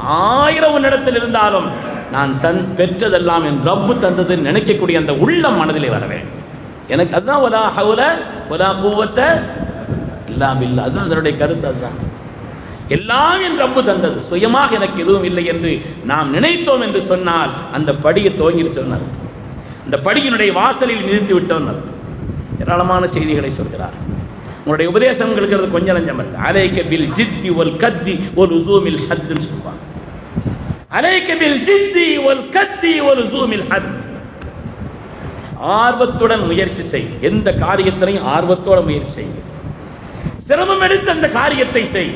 1000 இடத்தில் இருந்தாலும் நான் பெற்றதெல்லாம் என் ரப்பு தந்தது நினைக்கக்கூடிய அந்த உள்ளம் மனதிலே வர வேண்டும். எனக்கு அதுதான் வலா ஹவுல வலா குவத்த இல்லா பில்லாஹ், அதுதான் அதனுடைய கருத்து. அதுதான் எல்லாம் என் ரப்பு தந்தது, சுயமாக எனக்கு எதுவும் இல்லை என்று நாம் நினைத்தோம் என்று சொன்னால் அந்த படியை துவங்கிருச்சோன்னு அர்த்தம். அந்த படியினுடைய வாசலில் நிறுத்தி விட்டோன்னு அர்த்தம். ஏராளமான செய்திகளை சொல்கிறார். உங்களுடைய உபதேசம் இருக்கிறது கொஞ்சம் நஞ்சம் அல்ல. அலைக்க பில் ஜித்தி வல் கத்தி வல் உஸூமில் ஹத்ன்னு சொல்வாங்க. அலைக்க பில் ஜித்தி வல் கத்தி வல் உஸூமில் ஹத். ஆர்வத்துடன் முயற்சி செய், எந்த காரியத்திலையும் ஆர்வத்தோட முயற்சி செய், சிரமம் எடுத்து அந்த காரியத்தை செய்.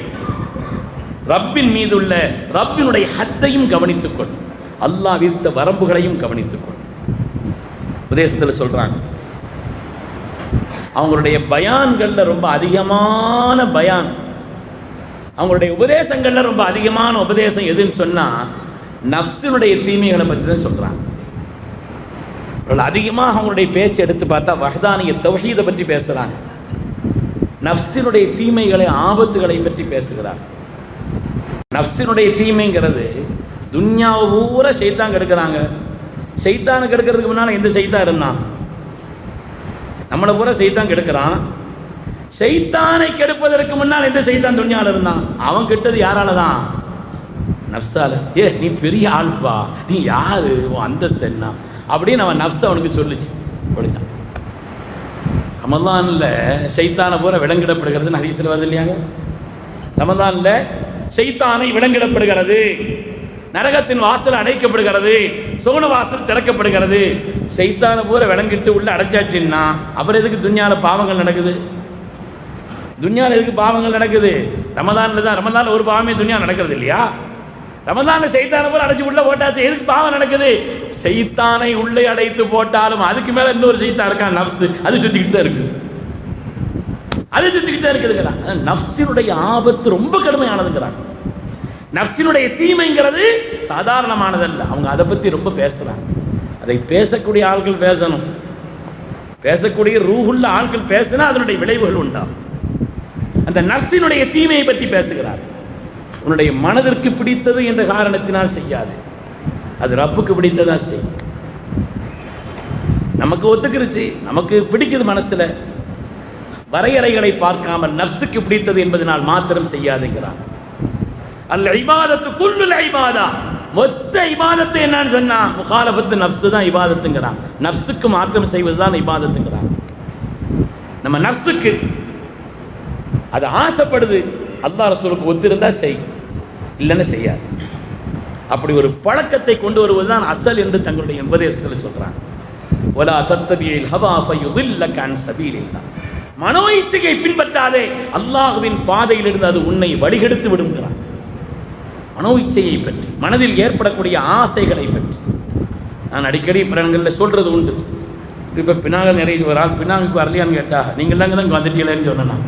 ரப்பின் மீது உள்ள ரப்பினுடைய ஹத்தையும் கவனித்துக்கொள், அல்லாஹ் விதித்த வரம்புகளையும் கவனித்துக்கொள். உபதேசத்தில் சொல்றாங்க, அவங்களுடைய பயான்கள்ல ரொம்ப அதிகமான பயான், அவங்களுடைய உபதேசங்கள்ல ரொம்ப அதிகமான உபதேசம் எதுன்னு சொன்னா நஃப்ஸினுடைய தீமைகளை பற்றி தான் சொல்றாங்க. அதிகமாக அவங்களுடைய பேச்சு எடுத்து பார்த்தா வஹ்தானிய தௌஹீதை பற்றி பேசுறாங்க, நஃப்ஸினுடைய தீமைகளை ஆபத்துகளை பற்றி பேசுகிறார். நஃப்ஸினுடைய தீமைங்கிறது துன்யாவை பூரா ஷைத்தான் கெடுக்கிறாங்க. ஷைத்தானை கெடுக்கிறதுக்கு முன்னால் எந்த ஷைத்தான் இருந்தான்? நம்மளை பூரா ஷைத்தான் கெடுக்கிறான். ஷைத்தானை கெடுப்பதற்கு முன்னால் எந்த ஷைத்தான் துன்யாவில் இருந்தான்? அவன் கெட்டது யாரால தான்? நஃப்ஸால. நீ பெரிய ஆள்பா, நீ யாரு, உன் அந்தஸ்து என்ன அப்படின்னு அவன் நஃப்ஸ் அவனுக்கு சொல்லிச்சு. அப்படிதான் ரமலான்ல ஷைத்தானை பூரா விலங்கிடப்படுகிறதுன்னு ஹதீஸ்ல வருது இல்லையாங்க? ரமலான்ல ஷைத்தானை விலங்கிடப்படுகிறது, நரகத்தின் வாசல் அடைக்கப்படுகிறது, சுவன வாசல் திறக்கப்படுகிறது. ஷைத்தானை பூரா விளங்கிட்டு உள்ள அடைச்சாச்சுன்னா அப்புறம் எதுக்கு துன்யால பாவங்கள் நடக்குது? துன்யால எதுக்கு பாவங்கள் நடக்குது? ரமலான்ல தான். ரமலான்ல ஒரு பாவமே துன்யா நடக்கிறது இல்லையா? ரமலான்ல ஷைத்தானை பூரா அடைச்சு உள்ள போட்டாச்சு, எதுக்கு பாவம் நடக்குது? ஷைத்தானை உள்ளே அடைத்து போட்டாலும் அதுக்கு மேல இன்னொரு ஷைத்தான் இருக்கான், நஃப்ஸ். அது சுத்திக்கிட்டு தான் இருக்குது, அது சுத்திக்கிட்டு தான் இருக்குதுங்கிறான். நஃப்ஸினுடைய ஆபத்து ரொம்ப கடுமையானதுங்கிறான். நஃப்ஸினுடைய தீமைங்கிறது சாதாரணமானதல்ல. அவங்க அதை பற்றி ரொம்ப பேசுகிறாங்க. அதை பேசக்கூடிய ஆட்கள் பேசணும். பேசக்கூடிய ரூஹுள்ள ஆட்கள் பேசினா அதனுடைய விளைவுகள் உண்டாகும். அந்த நஃப்ஸினுடைய தீமையை பற்றி பேசுகிறார். உன்னுடைய மனதிற்கு பிடித்தது என்ற காரணத்தினால் செய்யாது, அது ரப்புக்கு பிடித்ததா செய். நமக்கு ஒத்துக்கிருச்சு, நமக்கு பிடிக்குது, மனசுல வரையறைகளை பார்க்காமல் நஃப்ஸுக்கு பிடித்தது என்பதனால் மாத்திரம் செய்யாதுங்கிறார். அல் இபாதத்து குல்லுல் இபாதா, மொத்த இபாதத்து என்னன்னு சொன்னா முகாலபத்து நஃப்ஸ் தான் இபாதத்துங்கிறான். நஃப்ஸுக்கு மாற்றம் செய்வதுதான் இபாதத்துங்கிறான். நம்ம நஃப்ஸுக்கு அது ஆசைப்படுது, அல்லாஹ் ரசூலுக்கு ஒத்திருந்தா செய், இல்லைன்னு செய்யாது. அப்படி ஒரு பழக்கத்தை கொண்டு வருவதுதான் அசல் என்று தங்களுடைய உபதேசத்தில் சொல்றாங்க. வலா தத்தபியில் ஹவா ஃபயுதில்லக அன் சபீலில்லாஹ். மனோ இச்சையை பின்பற்றாதே, அல்லாஹ்வின் பாதையிலிருந்து அது உன்னை வழிகெடுத்து விடுங்கிறான். மனோ இச்சையை பற்றி, மனதில் ஏற்படக்கூடிய ஆசைகளை பற்றி நான் அடிக்கடி பிறங்களில் சொல்றது உண்டு. இப்போ பின்னாங்க நிறைய ஒரு ஆள் பின்னாங்குக்கு வரலையான்னு கேட்டா நீங்கள் தாங்க தான் வந்துட்டீங்களேன்னு சொன்னேன்.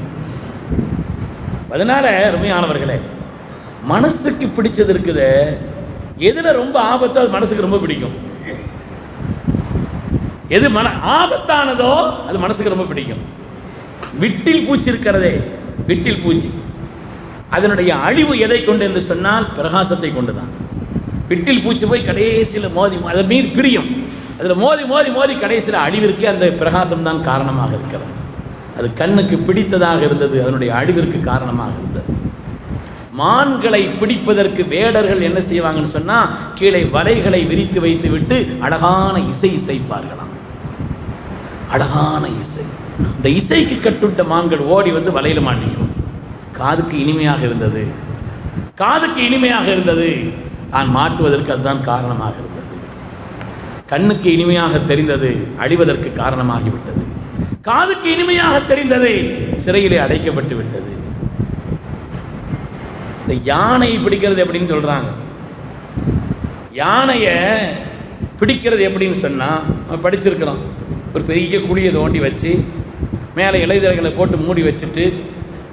அதனால அருமையானவர்களே, மனசுக்கு பிடிச்சது இருக்குது. எதில் ரொம்ப ஆபத்தோ அது மனசுக்கு ரொம்ப பிடிக்கும். எது ஆபத்தானதோ அது மனசுக்கு ரொம்ப பிடிக்கும். விட்டில் பூச்சி இருக்கிறதே, விட்டில் பூச்சி, அதனுடைய அழிவு எதை கொண்டு என்று சொன்னால் பிரகாசத்தை கொண்டு தான். விட்டில் பூச்சி போய் கடைசியில் மோதி அதன் மீது பிரியும், அதில் மோதி மோதி மோதி கடைசியில் அழிவிற்கு அந்த பிரகாசம் தான் காரணமாக இருக்கிறது. அது கண்ணுக்கு பிடித்ததாக இருந்தது, அதனுடைய அழிவிற்கு காரணமாக இருந்தது. மான்களை பிடிப்பதற்கு வேடர்கள் என்ன செய்வாங்கன்னு சொன்னால் கீழே வலைகளை விரித்து வைத்து விட்டு அழகான இசை இசைப்பார்களாம். அழகான இசை. இந்த இசைக்கு கட்டுட்ட மான்கள் ஓடி வந்து வலையில் மாட்டிக்கும். காதுக்கு இனிமையாக இருந்தது, காதுக்கு இனிமையாக இருந்தது. தான் மாட்டுவதற்கு அதுதான் காரணமாக இருந்தது. கண்ணுக்கு இனிமையாக தெரிந்தது, அழிவதற்கு காரணமாகிவிட்டது. காதுக்கு இனிமையாக தெரிந்தது, சிறையிலே அடைக்கப்பட்டு விட்டது. இந்த யானை பிடிக்கிறது எப்படின்னு சொல்றாங்க. யானையை பிடிக்கிறது எப்படின்னு சொன்னால் நம்ம படிச்சிருக்கிறோம். ஒரு பெரிய குழியை தோண்டி வச்சு மேலே இலைதழைகளை போட்டு மூடி வச்சுட்டு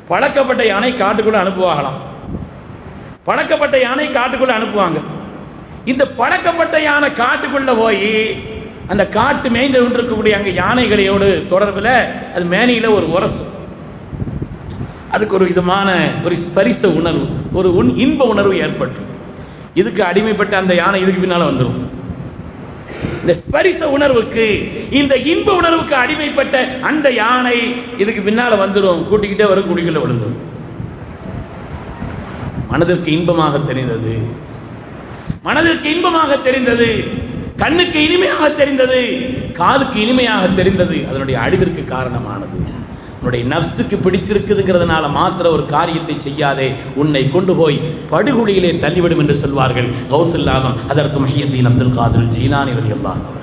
பழக்கப்பட்ட யானை காட்டுக்குள்ளே அனுப்புவாங்களாம். பழக்கப்பட்ட யானை காட்டுக்குள்ளே அனுப்புவாங்க. இந்த பழக்கப்பட்ட யானை காட்டுக்குள்ளே போய் அந்த காட்டு மேய்ந்து கொண்டிருக்கக்கூடிய அங்கே யானைகளோடு தொடர்பில் அது மேனியில் ஒரு உரசும். அதுக்கு ஒரு விதமான ஒரு ஸ்பரிச உணர்வு, ஒரு இன்ப உணர்வு ஏற்பட்டு இதுக்கு அடிமைப்பட்ட அந்த யானை இதுக்கு பின்னால் வந்துடும். இந்த ஸ்பரிச உணர்வுக்கு, இந்த இன்ப உணர்வுக்கு அடிமைப்பட்ட அந்த யானை இதுக்கு பின்னால் வந்துடும், கூட்டிக்கிட்டே வரும், குடிக்குள்ள விழுந்துடும். மனதிற்கு இன்பமாக தெரிந்தது, மனதிற்கு இன்பமாக தெரிந்தது, கண்ணுக்கு இனிமையாக தெரிந்தது, காதுக்கு இனிமையாக தெரிந்தது, அதனுடைய அழிவிற்கு காரணமானது. உன்னுடைய நஃப்ஸுக்கு பிடிச்சிருக்குதுங்கிறதுனால மாத்திர ஒரு காரியத்தை செய்யாதே, உன்னை கொண்டு போய் படுகொலியிலே தள்ளிவிடும் என்று சொல்வார்கள் கௌசுல் ஆலம் ஹதரத் முஹியத்தீன் அப்துல் காதிர் ஜீலானி ரலியல்லாஹு அன்ஹு.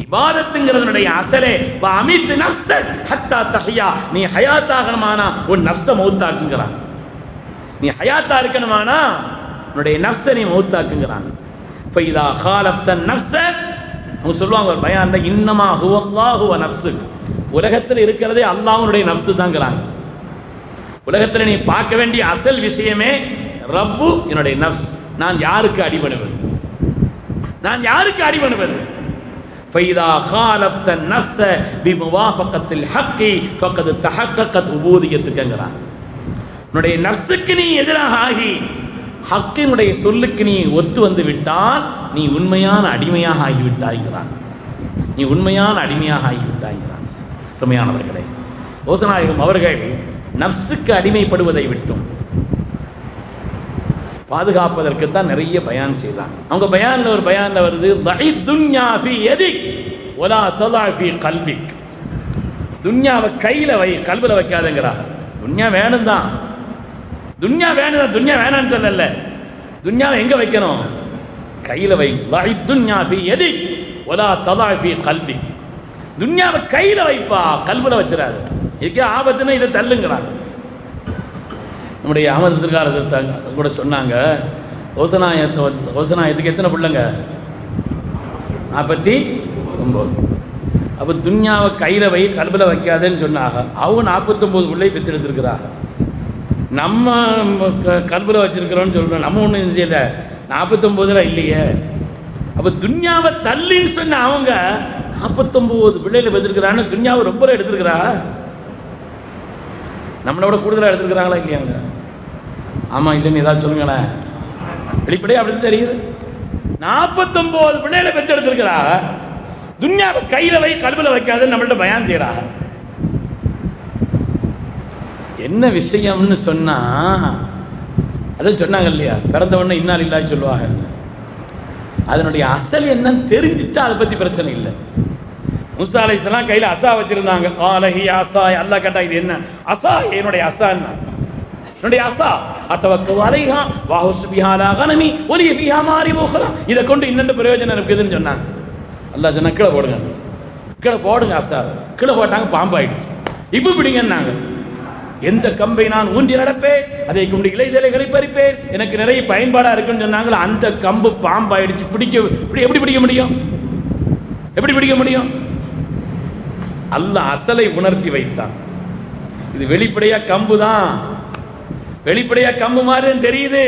இபாதத்துங்கிறதுனுடைய அசலே வஅமித் நஃப்ஸ ஹத்தா தஹியா, நீ ஹயாத்தாகணுமானா உன் நஃப்ஸை மௌத்தாக்குங்கிறான். நீ ஹயாத்தா இருக்கணுமானா உன்னுடைய நஃப்ஸை நீ மௌத்தாக்குங்கிறான். ஃபைதா காலஃப்த நஃப்ஸ, அவங்க சொல்லுவாங்க ஒரு பயான்ல, இன்னமா ஹுவல்லாஹு வ நஃப்ஸுக், உலகத்தில் இருக்கிறதே அல்லாஹ்வுடைய நஃப்ஸு தான்ங்கிறாங்க. உலகத்தில் நீ பார்க்க வேண்டிய அசல் விஷயமே ரப்பு என்னுடைய நஃப்ஸ். நான் யாருக்கு அடிபணுவது, நான் யாருக்கு அடிபணுவது? ஃபைதா காலஃப்த நஃப்ஸ பிமுவாஃபகத்தில் ஹக்கி ஃபகத் தஹக்ககத் உபூதியத்துக்குங்கிறாங்க. உன்னுடைய நஃப்ஸுக்கு நீ எதிராக ஆகி ஹக்கினுடைய சொல்லுக்கு நீ ஒத்து வந்து விட்டால் நீ உண்மையான அடிமையாக ஆகிவிட்டாய்கிறான். நீ உண்மையான அடிமையாக ஆகிவிட்டாய்கிறான். உண்மையானவர்களே, ஓசநாயகம் அவர்கள் நஃப்ஸுக்கு அடிமைப்படுவதை விட்டும் பாதுகாப்பதற்குத்தான் நிறைய பயான் செய்தாங்க. அவங்க பயான்ல ஒரு பயான்ல வருது, தஇ துன்யா ஃபீ யதிக் வலா ததா ஃபீ கல்பிக். துன்யாவை கையில வை, கல்புல வைக்காதேங்கிறாங்க. துன்யா வேணும் தான், துன்யா வேணும் தான், துன்யா வேணான்னு சொல்லல. துன்யாவை எங்க வைக்கணும்? கையில வை. தஇ துன்யா ஃபீ யதிக் வலா ததா ஃபீ கல்பிக். துன்யாவை கையில வைப்பா, கல்புல வச்சிடாது. இதுக்கே ஆபத்துன்னா இதை தள்ளுங்கிறாங்க. நம்முடைய அகமது திருக்காரசர் கூட சொன்னாங்க, ஓசனாயத்துக்கு எத்தனை பிள்ளைங்க? 49. அப்போ துன்யாவை கையில் வை, கல்பில் வைக்காதேன்னு சொன்னாங்க. அவங்க 49 பிள்ளை பெற்றெடுத்திருக்கிறாங்க. நம்ம கல்பில் வச்சிருக்கிறோன்னு சொல்கிறோம், நம்ம ஒன்றும் செய்யலை, 49 இல்லையே. அப்போ துன்யாவை தள்ளின்னு சொன்ன அவங்க 49 பிள்ளைகளை பெற்றிருக்கிறான்னு துன்யாவை ரொம்ப எடுத்துருக்கிறா. நம்மளோட கூடுதலாக எடுத்துருக்கிறாங்களா இல்லையாங்க? ஆமாம் இல்லைன்னு ஏதாவது சொல்லுங்களேன். வெளிப்படையாக அப்படி தெரியுது. 49 பிள்ளைகளை பெற்று எடுத்துருக்கிறாங்க. துன்யாவை கையில் வை, கல்பில் வைக்காதுன்னு நம்மள்ட்ட பயான் செய்கிறாங்க. என்ன விஷயம்னு சொன்னா, அதான் சொன்னாங்க இல்லையா, பிறந்தவொடனே இன்னா லில்லாஹி சொல்லுவாங்க. அதனுடைய அசல் என்னன்னு தெரிஞ்சுட்டா அதை பற்றி பிரச்சனை இல்லை. மூசா அலைஹிஸ்ஸலாம் கையில் அசா வச்சிருந்தாங்க. காலஹி அசா, அல்லாஹ் கேட்டா இது என்ன? அசா, என்னுடைய அசா, என்னுடைய அசா. அத்தவக்கவு அலைஹா வஹுஸ் பிஹா லா கனமி வலிய ஃபிஹா மாரிபு உக்ரா. இதை கொண்டு இன்னென்ன பிரயோஜனம் இருக்குதுன்னு சொன்னாங்க. அல்லாஹ் சொன்னா கீழே போடுங்க, கீழே போடுங்க அசா. கீழே போட்டாங்க, பாம்பாயிடுச்சு. இப்போ பிடிங்கன்னாங்க. எந்த கம்பை நான் ஊன்றி நடப்பேன், அதை கொண்டு இலைதலைகளை பறிப்பேன், எனக்கு நிறைய பயன்பாடாக இருக்குன்னு சொன்னாங்களோ அந்த கம்பு பாம்பாயிடுச்சு. எப்படி பிடிக்க முடியும்? எப்படி பிடிக்க முடியும்? அல்லாஹ் அசலை உணர்த்தி வைத்தான். இது வெளிப்படையா கம்பு தான், வெளிப்படையா கம்பு மாதிரி தெரியுது,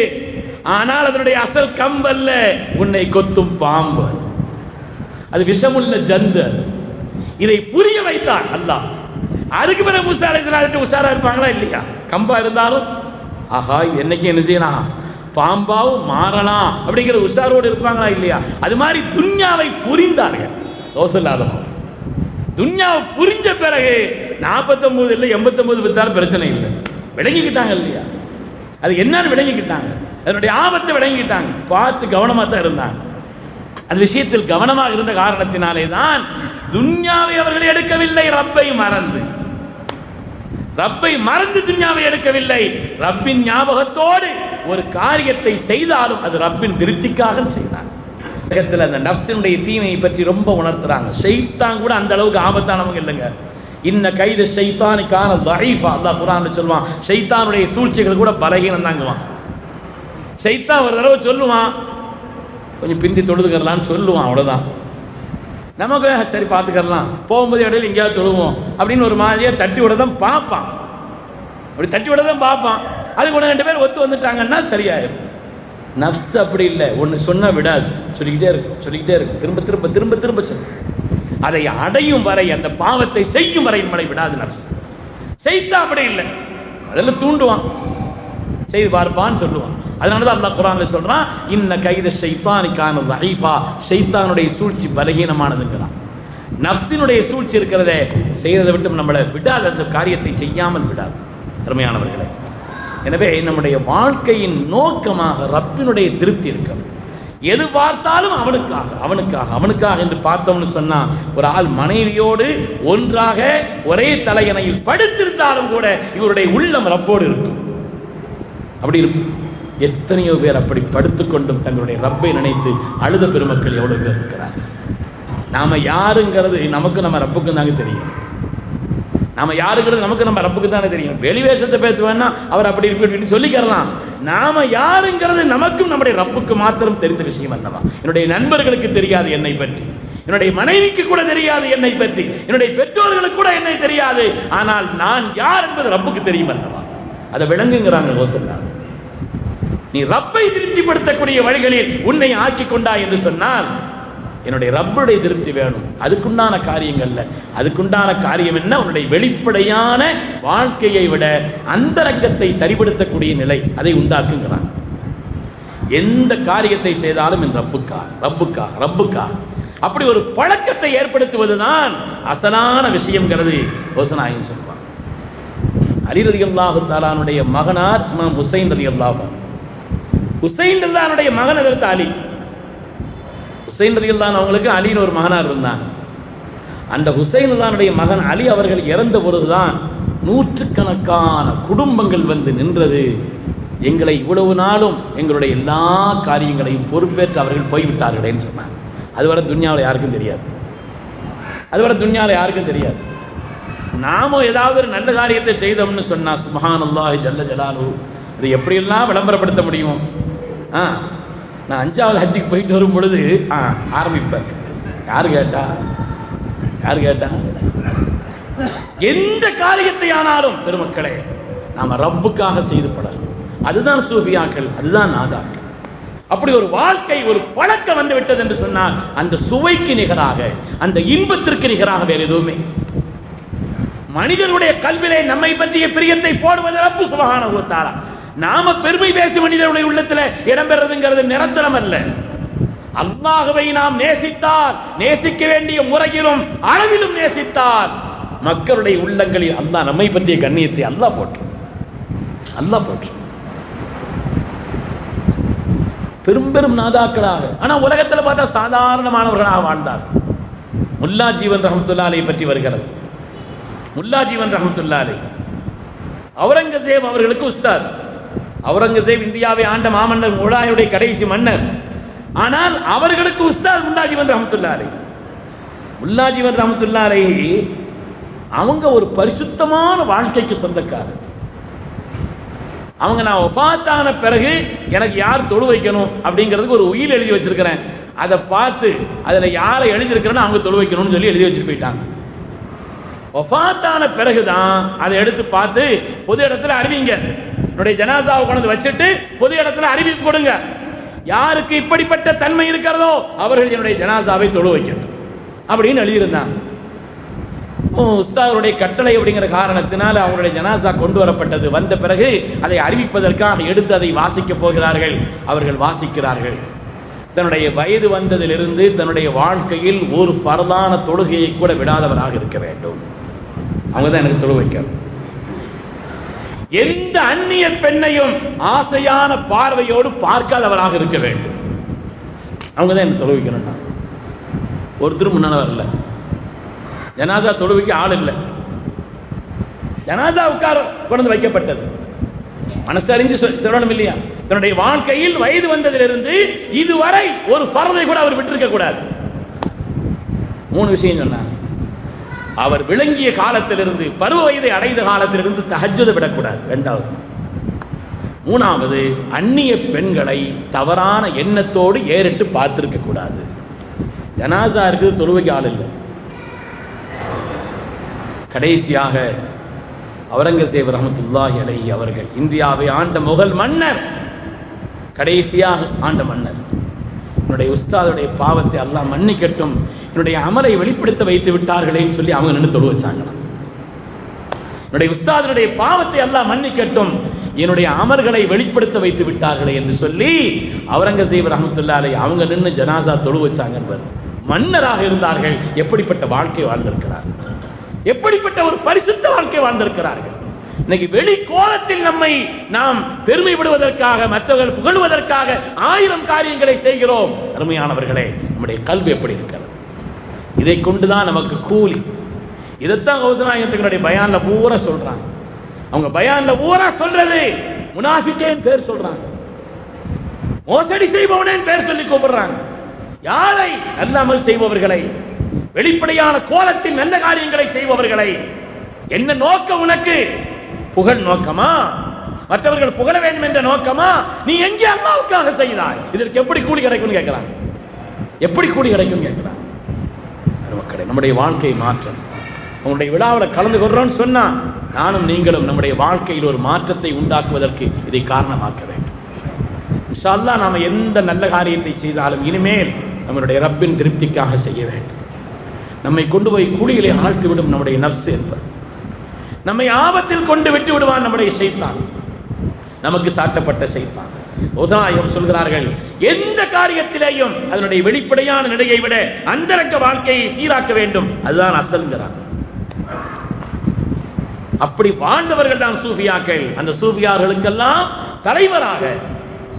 ஆனால் அதனுடைய அசல் கம்பு அல்ல, உன்னை கொத்தும் பாம்பு, அது விஷமுள்ள ஜந்து. இதை புரிய வைத்தான் அல்லாஹ். அதுக்கு பிறகு மூசா அலைஹிஸ்ஸலாம் உஷாரா இருப்பாங்களா இல்லையா? கம்பா இருந்தாலும் ஆஹா என்னைக்கு என்ன செய்யலாம், பாம்பாவும் மாறலாம் அப்படிங்கிற உஷாரோடு இருப்பாங்களா இல்லையா? அது மாதிரி துன்யாவை புரிந்தார்கள். தோசல்லாதவங்க துன்யாவை புரிஞ்ச பிறகு 49 இல்லை 89 வித்தாலும் பிரச்சனை இல்லை, விளங்கிக்கிட்டாங்க இல்லையா? அது என்னன்னு விளங்கிக்கிட்டாங்க, அதனுடைய ஆபத்தை விளங்கிக்கிட்டாங்க, பார்த்து கவனமாக தான் இருந்தாங்க. அந்த விஷயத்தில் கவனமாக இருந்த காரணத்தினாலே தான் துன்யாவை அவர்கள் எடுக்கவில்லை, ரப்பை மறந்து துன்யாவை எடுக்கவில்லை. ரப்பின் ஞாபகத்தோடு ஒரு காரியத்தை செய்தாலும் அது ரப்பின் திருப்திக்காக செய்தார். உலகத்தில் அந்த நஃப்ஸினுடைய தீமையை பற்றி ரொம்ப உணர்த்துறாங்க. ஷைத்தான் கூட அந்த அளவுக்கு ஆபத்தானவங்க இல்லைங்க. இன்ன கைது ஷைத்தானுக்கான தஈஃபா, அல்லாஹ் குர்ஆன்ல சொல்லுவான், ஷைத்தானுடைய சூழ்ச்சிகள் கூட பலகீனம் தாங்குவான். ஷைத்தான் ஒரு தடவை சொல்லுவான், கொஞ்சம் பிந்தி தொழுதுக்கறலான்னு சொல்லுவான், அவ்வளோதான். நமக்கு சரி பார்த்துக்கலாம், போகும்போது இடையில எங்கேயாவது தொழுவோம் அப்படின்னு ஒரு மாதிரியாக தட்டி விட தான் பார்ப்பான். அப்படி தட்டி விட தான் பார்ப்பான். அதுக்கு ஒன்று 2 பேர் ஒத்து வந்துட்டாங்கன்னா சரியாயிடும். நஃப்ஸ் அப்படி இல்லை, ஒன்று சொன்னால் விடாது, சொல்லிக்கிட்டே இருக்கு, திரும்ப திரும்ப திரும்ப திரும்ப சொல்லு. அதை அடையும் வரை, அந்த பாவத்தை செய்யும் வரை நம்மளை விடாது நஃப்ஸ். ஷைத்தான் அப்படி இல்லை, அதெல்லாம் தூண்டுவான், செய்து பார்ப்பான்னு சொல்லுவான். அதனால தான் அல்லாஹ் குர்ஆன்ல சொல்றான், இன்ன கைத ஷைத்தானிக்கான தஈஃபா, ஷைத்தானுடைய சூழ்ச்சி பலகீனமானதுங்கிறான். நஃப்ஸினுடைய சூழ்ச்சி இருக்கிறதே, செய்யறதை விட்டு நம்மளை விடாது, அந்த காரியத்தை செய்யாமல் விடாது. அருமையானவர்களே, எனவே நம்முடைய வாழ்க்கையின் நோக்கமாக ரப்பினுடைய திருப்தி இருக்கணும். எது பார்த்தாலும் அவனுக்காக என்று பார்த்தோம்னு சொன்னா, ஒரு ஆள் மனைவியோடு ஒன்றாக ஒரே தலையணையில் படுத்திருந்தாலும் கூட இவருடைய உள்ளம் ரப்போடு இருக்கும். அப்படி இருக்கும். எத்தனையோ பேர் அப்படி படுத்துக்கொண்டும் தங்களுடைய ரப்பை நினைத்து அழுத பெருமக்கள் எவ்வளவு பேர் இருக்கிறார். நாம யாருங்கிறது நமக்கு நம்ம ரப்புக்கும் தாங்க தெரியும். நாம யாருங்கிறது நமக்கு நம்ம ரப்புக்கு தானே தெரியும். வெளிவேஷத்தை பேசுவேன்னா அவர் அப்படி இப்படி சொல்லிக்கிறலாம். நாம யாருங்கிறது நமக்கும் நம்முடைய ரப்புக்கு மாத்திரம் தெரிந்த விஷயம் அல்லவா? என்னுடைய நண்பர்களுக்கு தெரியாது என்னை பற்றி, என்னுடைய மனைவிக்கு கூட தெரியாது என்னை பற்றி, என்னுடைய பெற்றோர்களுக்கு கூட என்னை தெரியாது. ஆனால் நான் யார் என்பது ரப்புக்கு தெரியும் அல்லவா? அதை விளங்குங்கிறாங்க யோசனை. நீ ரப்பை திருப்திப்படுத்தக்கூடிய வழிகளில் உன்னை ஆக்கி கொண்டா என்று சொன்னால், என்னுடைய ரப்புடைய திருப்தி வேணும். அதுக்குண்டான காரியங்கள்ல, அதுக்குண்டான காரியம் என்ன? உன்னுடைய வெளிப்படையான வாழ்க்கையை விட அந்தரங்கத்தை சரிபடுத்தக்கூடிய நிலை, அதை உண்டாக்குங்கிறான். எந்த காரியத்தை செய்தாலும் என் ரப்புக்கா அப்படி ஒரு பழக்கத்தை ஏற்படுத்துவதுதான் அசலான விஷயம்ங்கிறது யோசனாயின் சொல்வான். அலி ரலியல்லாஹு தஆலாவுடைய மகனார் இமாம் ஹுசைன் ரலியல்லாஹு. ஹுசைன் ரலியல்லாஹுடைய மகன் எதிர்த்த அலி. ஹுசைன் ரலியல்லாஹு அவங்களுக்கு அலின்னு ஒரு மகனார் இருந்தாங்க. அந்த ஹுசைன் ரலியல்லாஹுடைய மகன் அலி அவர்கள் இறந்த பொழுதுதான் நூற்றுக்கணக்கான குடும்பங்கள் வந்து நின்றது. எங்களை இவ்வளவு நாளும் எங்களுடைய எல்லா காரியங்களையும் பொறுப்பேற்று அவர்கள் போய்விட்டார்களேன்னு சொன்னாங்க. அதுவரை துன்யாவில் யாருக்கும் தெரியாது. நாமும் ஏதாவது ஒரு நல்ல காரியத்தை செய்தோம்னு சொன்னா சுப்ஹானல்லாஹி ஜல்ல ஜலாலுஹு, இதை எப்படியெல்லாம் விளம்பரப்படுத்த முடியும்? நான் 5வது ஹஜ்ஜுக்கு போயிட்டு வரும் பொழுது ஆரம்பிப்பேன். யார் கேட்டா எந்த காரியத்தை ஆனாலும் பெருமக்களே நாம ரப்புக்காக செய்து பழகும். அதுதான் சூஃபியாக்கள், அதுதான் நாதாக்கள். அப்படி ஒரு வாழ்க்கை, ஒரு பழக்கம் வந்து விட்டது என்று சொன்னால் அந்த சுவைக்கு நிகராக, அந்த இன்பத்திற்கு நிகராக வேறு எதுவுமே. மனிதனுடைய கல்விலே நம்மை பற்றிய பிரியத்தை போடுவது ரப்பு சுப்ஹானஹு வ தஆலா. நாம பெருமை பேசி மனிதனுடைய உள்ளத்தில் இடம்பெறதுங்கிறது நிரந்தரம் அல்ல. அல்லாஹ்வை நாம் நேசித்தால், நேசிக்க வேண்டிய முறையிலும் அளவிலும் நேசித்தால், மக்களுடைய உள்ளங்களில் அல்லாஹ் நம்மை பற்றிய கண்ணியத்தை அல்லாஹ் போற்று. பெரும் நாதாக்களாக, ஆனா உலகத்தில் பார்த்தா சாதாரணமானவர்களாக வாழ்ந்தார். முல்லா ஜீவன் ரஹ்மத்துல்லாஹி அலைஹி பற்றி வருகிறது. முல்லா ஜீவன் ரஹ்மத்துல்லாஹி அலைஹி அவுரங்கசீப் அவர்களுக்கு உஸ்தாத். அவுரங்கசீப் இந்தியாவை ஆண்ட மாமன்னர், முகலாயருடைய கடைசி மன்னர். ஆனால் அவர்களுக்கு உஸ்தாத் முல்லா ஜீவன் ரஹ்மத்துல்லாஹி அலைஹி. முல்லா ஜீவன் ரஹ்மத்துல்லாஹி அலைஹி அவங்க ஒரு பரிசுத்தமான வாழ்க்கைக்கு சொந்தக்காரர். அவங்க நான் வஃபாத்தான பிறகு எனக்கு யார் தொழு வைக்கணும் அப்படிங்கிறதுக்கு ஒரு உயில் எழுதி வச்சிருக்கிறேன். அதை பார்த்து அதில் யாரை எழுதியிருக்கிறேன்னு அவங்க தொழு வைக்கணும்னு சொல்லி எழுதி வச்சுட்டு போயிட்டாங்க. வஃபாத்தான பிறகுதான் அதை எடுத்து பார்த்து பொது இடத்துல அறிவிங்க. என்னுடைய ஜனாசாவை கொண்டு வச்சுட்டு பொது இடத்துல அறிவிப்பு கொடுங்க. யாருக்கு இப்படிப்பட்ட தன்மை இருக்கிறதோ அவர்கள் என்னுடைய ஜனாசாவை தொழு வைக்கட்டும் அப்படின்னு எழுதியிருந்தாங்க. உஸ்தாதுடைய கட்டளை அப்படிங்கிற காரணத்தினால் அவங்களுடைய ஜனாசா கொண்டு வரப்பட்டது. வந்த பிறகு அதை அறிவிப்பதற்காக எடுத்து அதை வாசிக்க போகிறார்கள். அவர்கள் வாசிக்கிறார்கள். தன்னுடைய வயது வந்ததிலிருந்து தன்னுடைய வாழ்க்கையில் ஒரு ஃபர்தான தொழுகையை கூட விடாதவராக இருக்க வேண்டும். அவங்க தான் எனக்கு தொழு வைக்கணும். எந்த அந்நிய பெண்ணையும் ஆசையான பார்வையோடு பார்க்காதவராக இருக்க வேண்டும். அவங்க தான் எனக்கு தொழு வைக்கணும். ஒருத்தரும் முன்னால வரல. ஜனாசா தொழுவிக்கு ஆள் இல்லை. ஜனாசா உட்கார கொண்டு வைக்கப்பட்டது. மனசறிஞ்சு சொல்லணும் இல்லையா? தன்னுடைய வாழ்க்கையில் வயது வந்ததிலிருந்து இதுவரை ஒரு ஃபர்தை கூட அவர் விட்டிருக்க கூடாது. 3 விஷயம் சொன்னார். அவர் விளங்கிய காலத்திலிருந்து பருவ வயதை அடைந்த காலத்திலிருந்து தஹஜ்ஜுதை விடக்கூடாது. 2வது. 3வது, அந்நிய பெண்களை தவறான எண்ணத்தோடு ஏறிட்டு பார்த்திருக்க கூடாது. ஜனாசா இருக்குது, தொழுவைக்கு ஆள் இல்லை. கடைசியாக அவுரங்கசீப் ரஹ்மத்துல்லாஹி அலைஹி அவர்கள் இந்தியாவை ஆண்ட முகல் மன்னர், கடைசியாக ஆண்ட மன்னர். என்னுடைய உஸ்தாதுடைய பாவத்தை அல்லாஹ் மன்னிக்கட்டும், என்னுடைய அமலை வெளிப்படுத்த வைத்து விட்டார்களேன்னு சொல்லி அவங்க நின்று தொழு வச்சாங்களாம். என்னுடைய உஸ்தாதுடைய பாவத்தை அல்லாஹ் மன்னிக்கட்டும், என்னுடைய அமல்களை வெளிப்படுத்த வைத்து விட்டார்களே என்று சொல்லி அவுரங்கசீப் ரஹ்மத்துல்லாஹி அலைஹி அவங்க நின்று ஜனாசா தொழு வச்சாங்க. மன்னராக இருந்தார்கள். எப்படிப்பட்ட வாழ்க்கை வாழ்ந்திருக்கிறார்கள், எப்படிப்பட்ட ஒரு பரிசுத்த வாழ்க்கை வாழ்ந்திருக்கிறார்கள். இன்னைக்கு வெளி கோலத்தில் நம்மை நாம் பெருமைப்படுவதற்காக, மற்றவர்கள் புகழ்வதற்காக 1000 காரியங்களை செய்கிறோம். அருமையானவர்களே, நம்முடைய கல்வி எப்படி இருக்கிறது? இதை கொண்டுதான் நமக்கு கூலி. இதைத்தான் கௌசநாயகத்தினுடைய பயான்ல பூரா சொல்றாங்க. அவங்க பயான்ல பூரா சொல்றது முனாஃபிகேன் பேர் சொல்றாங்க, மோசடி செய்பவனேன் பேர் சொல்லி கூப்பிடுறாங்க. யாரை? நல்ல அமல் செய்பவர்களை, வெளிப்படையான கோலத்தில் நல்ல காரியங்களை செய்பவர்களை. என்ன நோக்கம் உனக்கு? புகழ் நோக்கமா? மற்றவர்கள் புகழ வேண்டும் என்ற நோக்கமா? நீ எங்கே அல்லாஹ்வுக்காக செய்தாய்? இதற்கு எப்படி கூலி கிடைக்கும் கேட்கிறாங்க. எப்படி கூலி கிடைக்கும் கேட்கிறாங்க. மக்களே, நம்முடைய வாழ்க்கை மாற்றம். உங்களுடைய விழாவில் கலந்து கொள்றோம்னு சொன்னா நானும் நீங்களும் நம்முடைய வாழ்க்கையில் ஒரு மாற்றத்தை உண்டாக்குவதற்கு இதை காரணமாக்க வேண்டும். இன்ஷா அல்லாஹ் நாம எந்த நல்ல காரியத்தை செய்தாலும் இனிமேல் நம்மளுடைய ரப்பின் திருப்திக்காக செய்ய வேண்டும். நம்மை கொண்டு போய் கூலிகளை ஆழ்த்திவிடும் நம்முடைய நஃப்ஸ் என்பது. நம்மை ஆபத்தில் கொண்டு விட்டு விடுவான் நம்முடைய ஷைத்தான், நமக்கு சாட்டப்பட்ட ஷைத்தான். உதாயம் சொல்கிறார்கள், எந்த காரியத்திலேயும் அதனுடைய வெளிப்படையான நிலையை விட அந்தரங்க வாழ்க்கையை சீராக்க வேண்டும். அதுதான் அசல்கிறார். அப்படி வாழ்ந்தவர்கள் தான் சூஃபியாக்கள். அந்த சூஃபியார்களுக்கெல்லாம் தலைவராக,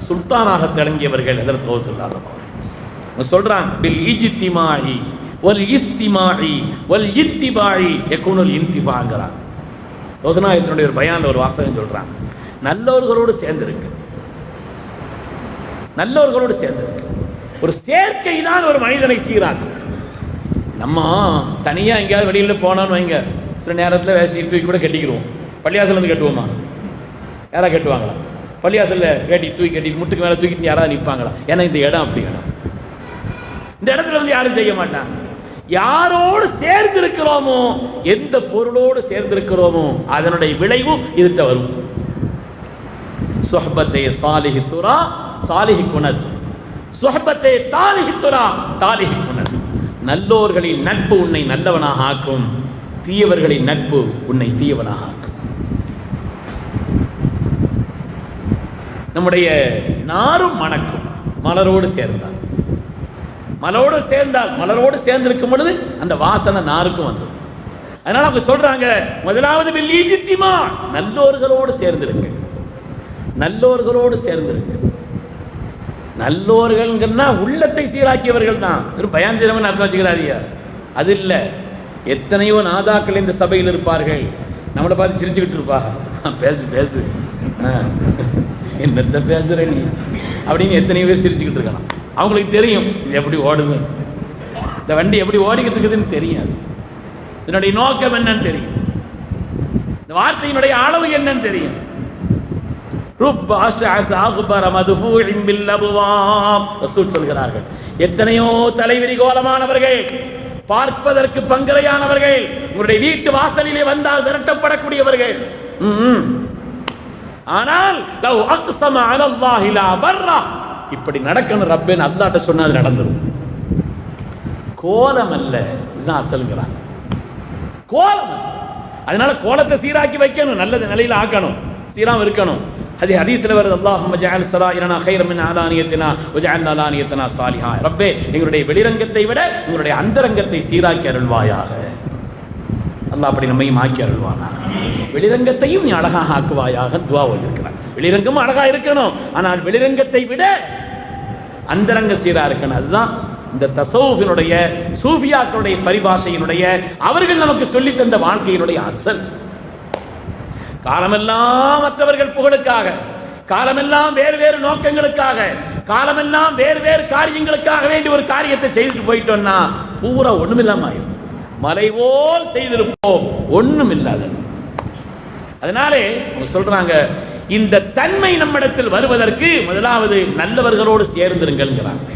சுல்தானாக திளங்கியவர்கள் ஹஜ்ரத் கௌசுல் ஆலம் அவர்கள். சொல்றாங்க, பில் இஜ்திமாஇ வல் இஸ்திமாஇ வல் இத்திபாஇ யகுனுல் இன்திஃபாங்கிறார். ரோசனாயத்தினுடைய ஒரு பயான்ல ஒரு வாசகம் சொல்றாங்க, நல்லவர்களோடு சேர்ந்திருக்கு, நல்லவர்களோடு சேர்ந்திருக்கு. ஒரு சேர்க்கை தான் ஒரு மனிதனை சீராக்கும். நம்ம தனியா எங்கேயாவது வெளியில் போனோன்னு வைங்க, சில நேரத்தில் வேஷ்டி தூக்கி கூட கட்டிக்கிறோம். பள்ளியாசல் வந்து கட்டுவோமா? யாராவது கட்டுவாங்களா? பள்ளியாசலில் வேட்டி தூக்கி கட்டி முட்டுக்கு மேலே தூக்கிட்டு யாராவது நிற்பாங்களா? ஏன்னா இந்த இடம் அப்படி இடம். இந்த இடத்துல வந்து யாரும் செய்ய மாட்டாங்க. யாரோடு சேர்ந்திருக்கிறோமோ, எந்த பொருளோடு சேர்ந்திருக்கிறோமோ அதனுடைய விளைவும் இதுட்ட வரும். சுஹ்பத்தே சாலிஹி துரா சாலிஹி குனத், சுஹ்பத்தே தாலிஹி துரா தாலிஹி குனத். நல்லோர்களின் நட்பு உன்னை நல்லவனாக ஆக்கும், தீயவர்களின் நட்பு உன்னை தீயவனாக ஆக்கும். நம்முடைய நாரும் மணக்கும் மலரோடு சேர்ந்தால், மலரோடு சேர்ந்தால், மலரோடு சேர்ந்திருக்கும் பொழுது அந்த வாசனை நாருக்கும் வந்தது. அதனால அவங்க சொல்றாங்க, முதலாவது பில் இஜ்திமா, நல்லோர்களோடு சேர்ந்திருங்க, நல்லோர்களோடு சேர்ந்திருங்க. நல்லோர்கள்னா உள்ளத்தை சீராக்கியவர்கள் தான். பயான் செய்யறவன் அர்த்தம் வச்சுக்கிறாரியா? அது இல்லை. எத்தனையோ நாதாக்கள் இந்த சபையில் இருப்பார்கள், நம்மளை பார்த்து சிரிச்சுக்கிட்டு இருப்பாங்க. பேசு பேசு, என்னத்த பேசுற நீ அப்படின்னு எத்தனையோ பேர் சிரிச்சுக்கிட்டு இருக்கலாம். அவங்களுக்கு தெரியும் இது எப்படி ஓடுது, இந்த வண்டி எப்படி ஓடிக்கிட்டு இருக்குதுன்னு தெரியாது, இதனுடைய நோக்கம் என்னன்னு தெரியும், இந்த வார்த்தையினுடைய அளவு என்னன்னு தெரியும். சொல்கிறார்கள், எத்தனையோ தலைவிரி கோலமானவர்கள் பார்ப்பதற்கு பங்கரையானவர்கள், உங்களுடைய வீட்டு வாசலிலே வந்தால் விரட்டப்படக்கூடியவர்கள். ஆனால் லவ் அக்ஸம அலல்லாஹி லா பர்ரா, இப்படி நடக்கணும் ரப்பேன்னு அல்லாஹ்ட்ட சொன்னா அது நடந்துரும். கோலம் அல்ல, இதுதான் அசல்ங்கிறாங்க. கோலம். அதனால கோலத்தை சீராக்கி வைக்கணும், நல்ல நிலையில ஆக்கணும், சீராம இருக்கணும். அது ஹதீஸ்ல வருது, அல்லாஹும்ம ஜஅல் ஸராயிரனா கைரம் மின் அலானியத்தினா வஜஅல் அலானியத்தனா சாலிஹா. ரப்பே, எங்களுடைய வெளிரங்கத்தை விட உங்களுடைய அந்தரங்கத்தை சீராக்கி அருள்வாயாக. அல்லாஹ் அப்படி நம்மையும் ஆக்கி அருள்வானா. வெளிரங்கத்தையும் நீ அழகாக ஆக்குவாயாக துஆ ஓதிருக்கிறார். வெளிரங்கமும் அழகா இருக்கணும், ஆனால் வெளிரங்கத்தை விட அந்தரங்க சீரா இருக்கணும். அதுதான் இந்த தஸவுஃபினுடைய சூஃபியாக்களுடைய பரிபாஷையினுடைய அவர்கள் நமக்கு சொல்லி தந்த வாழ்க்கையினுடைய அசல். காலமெல்லாம் மற்றவர்கள் புகழுக்காக, காலமெல்லாம் வேறு வேறு நோக்கங்களுக்காக, காலமெல்லாம் வேறு வேறு காரியங்களுக்காக வேண்டி ஒரு காரியத்தை செய்துட்டு போயிட்டோம்னா பூரா ஒண்ணுமில்லாம ஆயிடும். மலை போல் செய்திருப்போம், ஒண்ணும் இல்லாத. அதனாலே அவங்க சொல்றாங்க, இந்த தன்மை நம்மிடத்தில் வருவதற்கு முதலாவது நல்லவர்களோடு சேர்ந்திருங்கள்ங்கிறாங்க.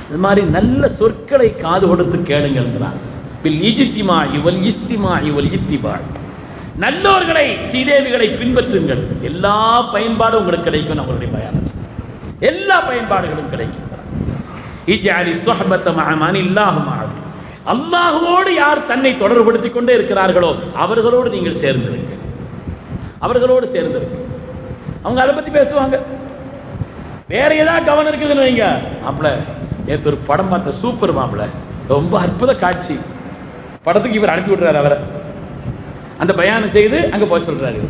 இது மாதிரி நல்ல சொற்களை காது கொடுத்து கேளுங்கள்ங்கிறாங்க. பில் இஜ்திமாஇ வல் இஸ்திமாஇ வல் இத்திபா. நல்லோர்களை சீதேவிகளை பின்பற்றுங்கள், எல்லா பயன்பாடும் உங்களுக்கு கிடைக்கும். அவருடைய பயானம் எல்லா பயன்பாடுகளும் கிடைக்கும். இஜ்அலி ஸஹபத மஅ மனில்லாஹு மஅஹு. அல்லாஹ்வோடு யார் தன்னை தொடர்புபடுத்திக் கொண்டே இருக்கிறார்களோ அவர்களோடு நீங்கள் சேர்ந்திருங்கள், அவர்களோடு சேர்ந்திருங்கள். அவங்க அதை பத்தி பேசுவாங்க. வேற ஏதாவது கவனம் இருக்குதுன்னு வைங்க, மாப்பிள்ள நேற்று ஒரு படம் பார்த்த, சூப்பர் மாப்பிள்ள, ரொம்ப அற்புத காட்சி, படத்துக்கு இவர் அனுப்பி விடுறாரு, அவரை அந்த பயானம் செய்து அங்க போய் சொல்றாரு.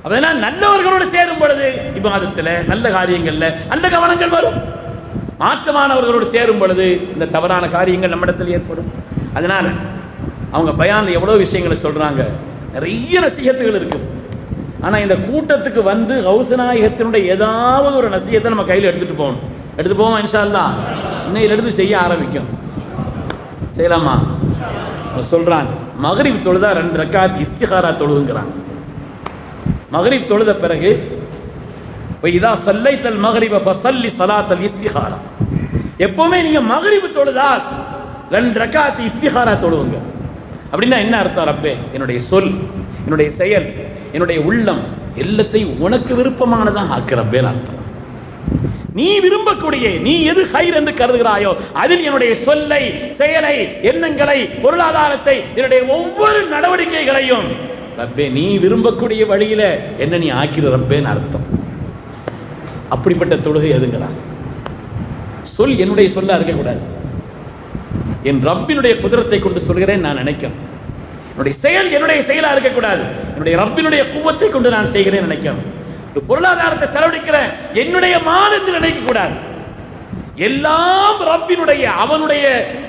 அதனால் நல்லவர்களோடு சேரும் பொழுது இபாதத்தில் நல்ல காரியங்கள்ல அந்த கவனங்கள் வரும். மாற்றமானவர்களோடு சேரும் பொழுது இந்த தவறான காரியங்கள் நம்மிடத்தில் ஏற்படும். அதனால அவங்க பயான்ல எவ்வளவு விஷயங்களை சொல்றாங்க, நிறைய நசீகத்துகள் இருக்குது. ஆனா இந்த கூட்டத்துக்கு வந்து கௌசநாயகத்தினுடைய ஏதாவது ஒரு நசீகத்தை நம்ம கையில் எடுத்துட்டு போகணும். எடுத்து போவோம் இன்ஷா அல்லாஹ். இன்னையில எடுத்து செய்ய ஆரம்பிக்கும். செய்யலாமா? சொல்றாங்க, மக்ரிப் தொழுதா 2 ரக்காத் இஸ்திகாரா தொழுகுங்கிறாங்க. மக்ரிப் தொழுத பிறகு இதா ஸல்லைத்தல் மக்ரிப ஃபஸல்லி ஸலாத்தல் இஸ்திகாரா. எப்பவுமே நீங்க மக்ரிப் தொழுதால் 2 ரக்காத் இஸ்திகாரா தொழுவுங்க. அப்படின்னா என்ன அர்த்தம்? ரப்பே, என்னுடைய சொல், என்னுடைய செயல், என்னுடைய உள்ளம் எல்லாத்தையும் உனக்கு விருப்பமானதாக ஆக்குறப்பேன்னு அர்த்தம். நீ விரும்பக்கூடிய, நீ எது ஹைர் என்று கருதுகிறாயோ அதில் என்னுடைய சொல்லை, செயலை, எண்ணங்களை, பொருளாதாரத்தை, என்னுடைய ஒவ்வொரு நடவடிக்கைகளையும் ரப்பே நீ விரும்பக்கூடிய வழியில என்ன நீ ஆக்கிற ரப்பேன்னு அர்த்தம். அப்படிப்பட்ட தொழுகை எதுங்கிறான்? சொல் என்னுடைய சொல்ல இருக்கக்கூடாது. என் ரப்பினுடைய குதிரத்தை கொண்டு சொல்கிறேன் நான் நினைக்கும். என்னுடைய செயல் என்னுடைய செயலா இருக்கக்கூடாது. என்னுடைய ரப்பினுடைய குவத்தை கொண்டு நான் செய்கிறேன் நினைக்கும். பொருளாதாரத்தை செலவழிக்கிறேன் என்னுடைய மால் என்று நினைக்க கூடாது. எல்லாம் ரப்பினுடைய, அவனுடைய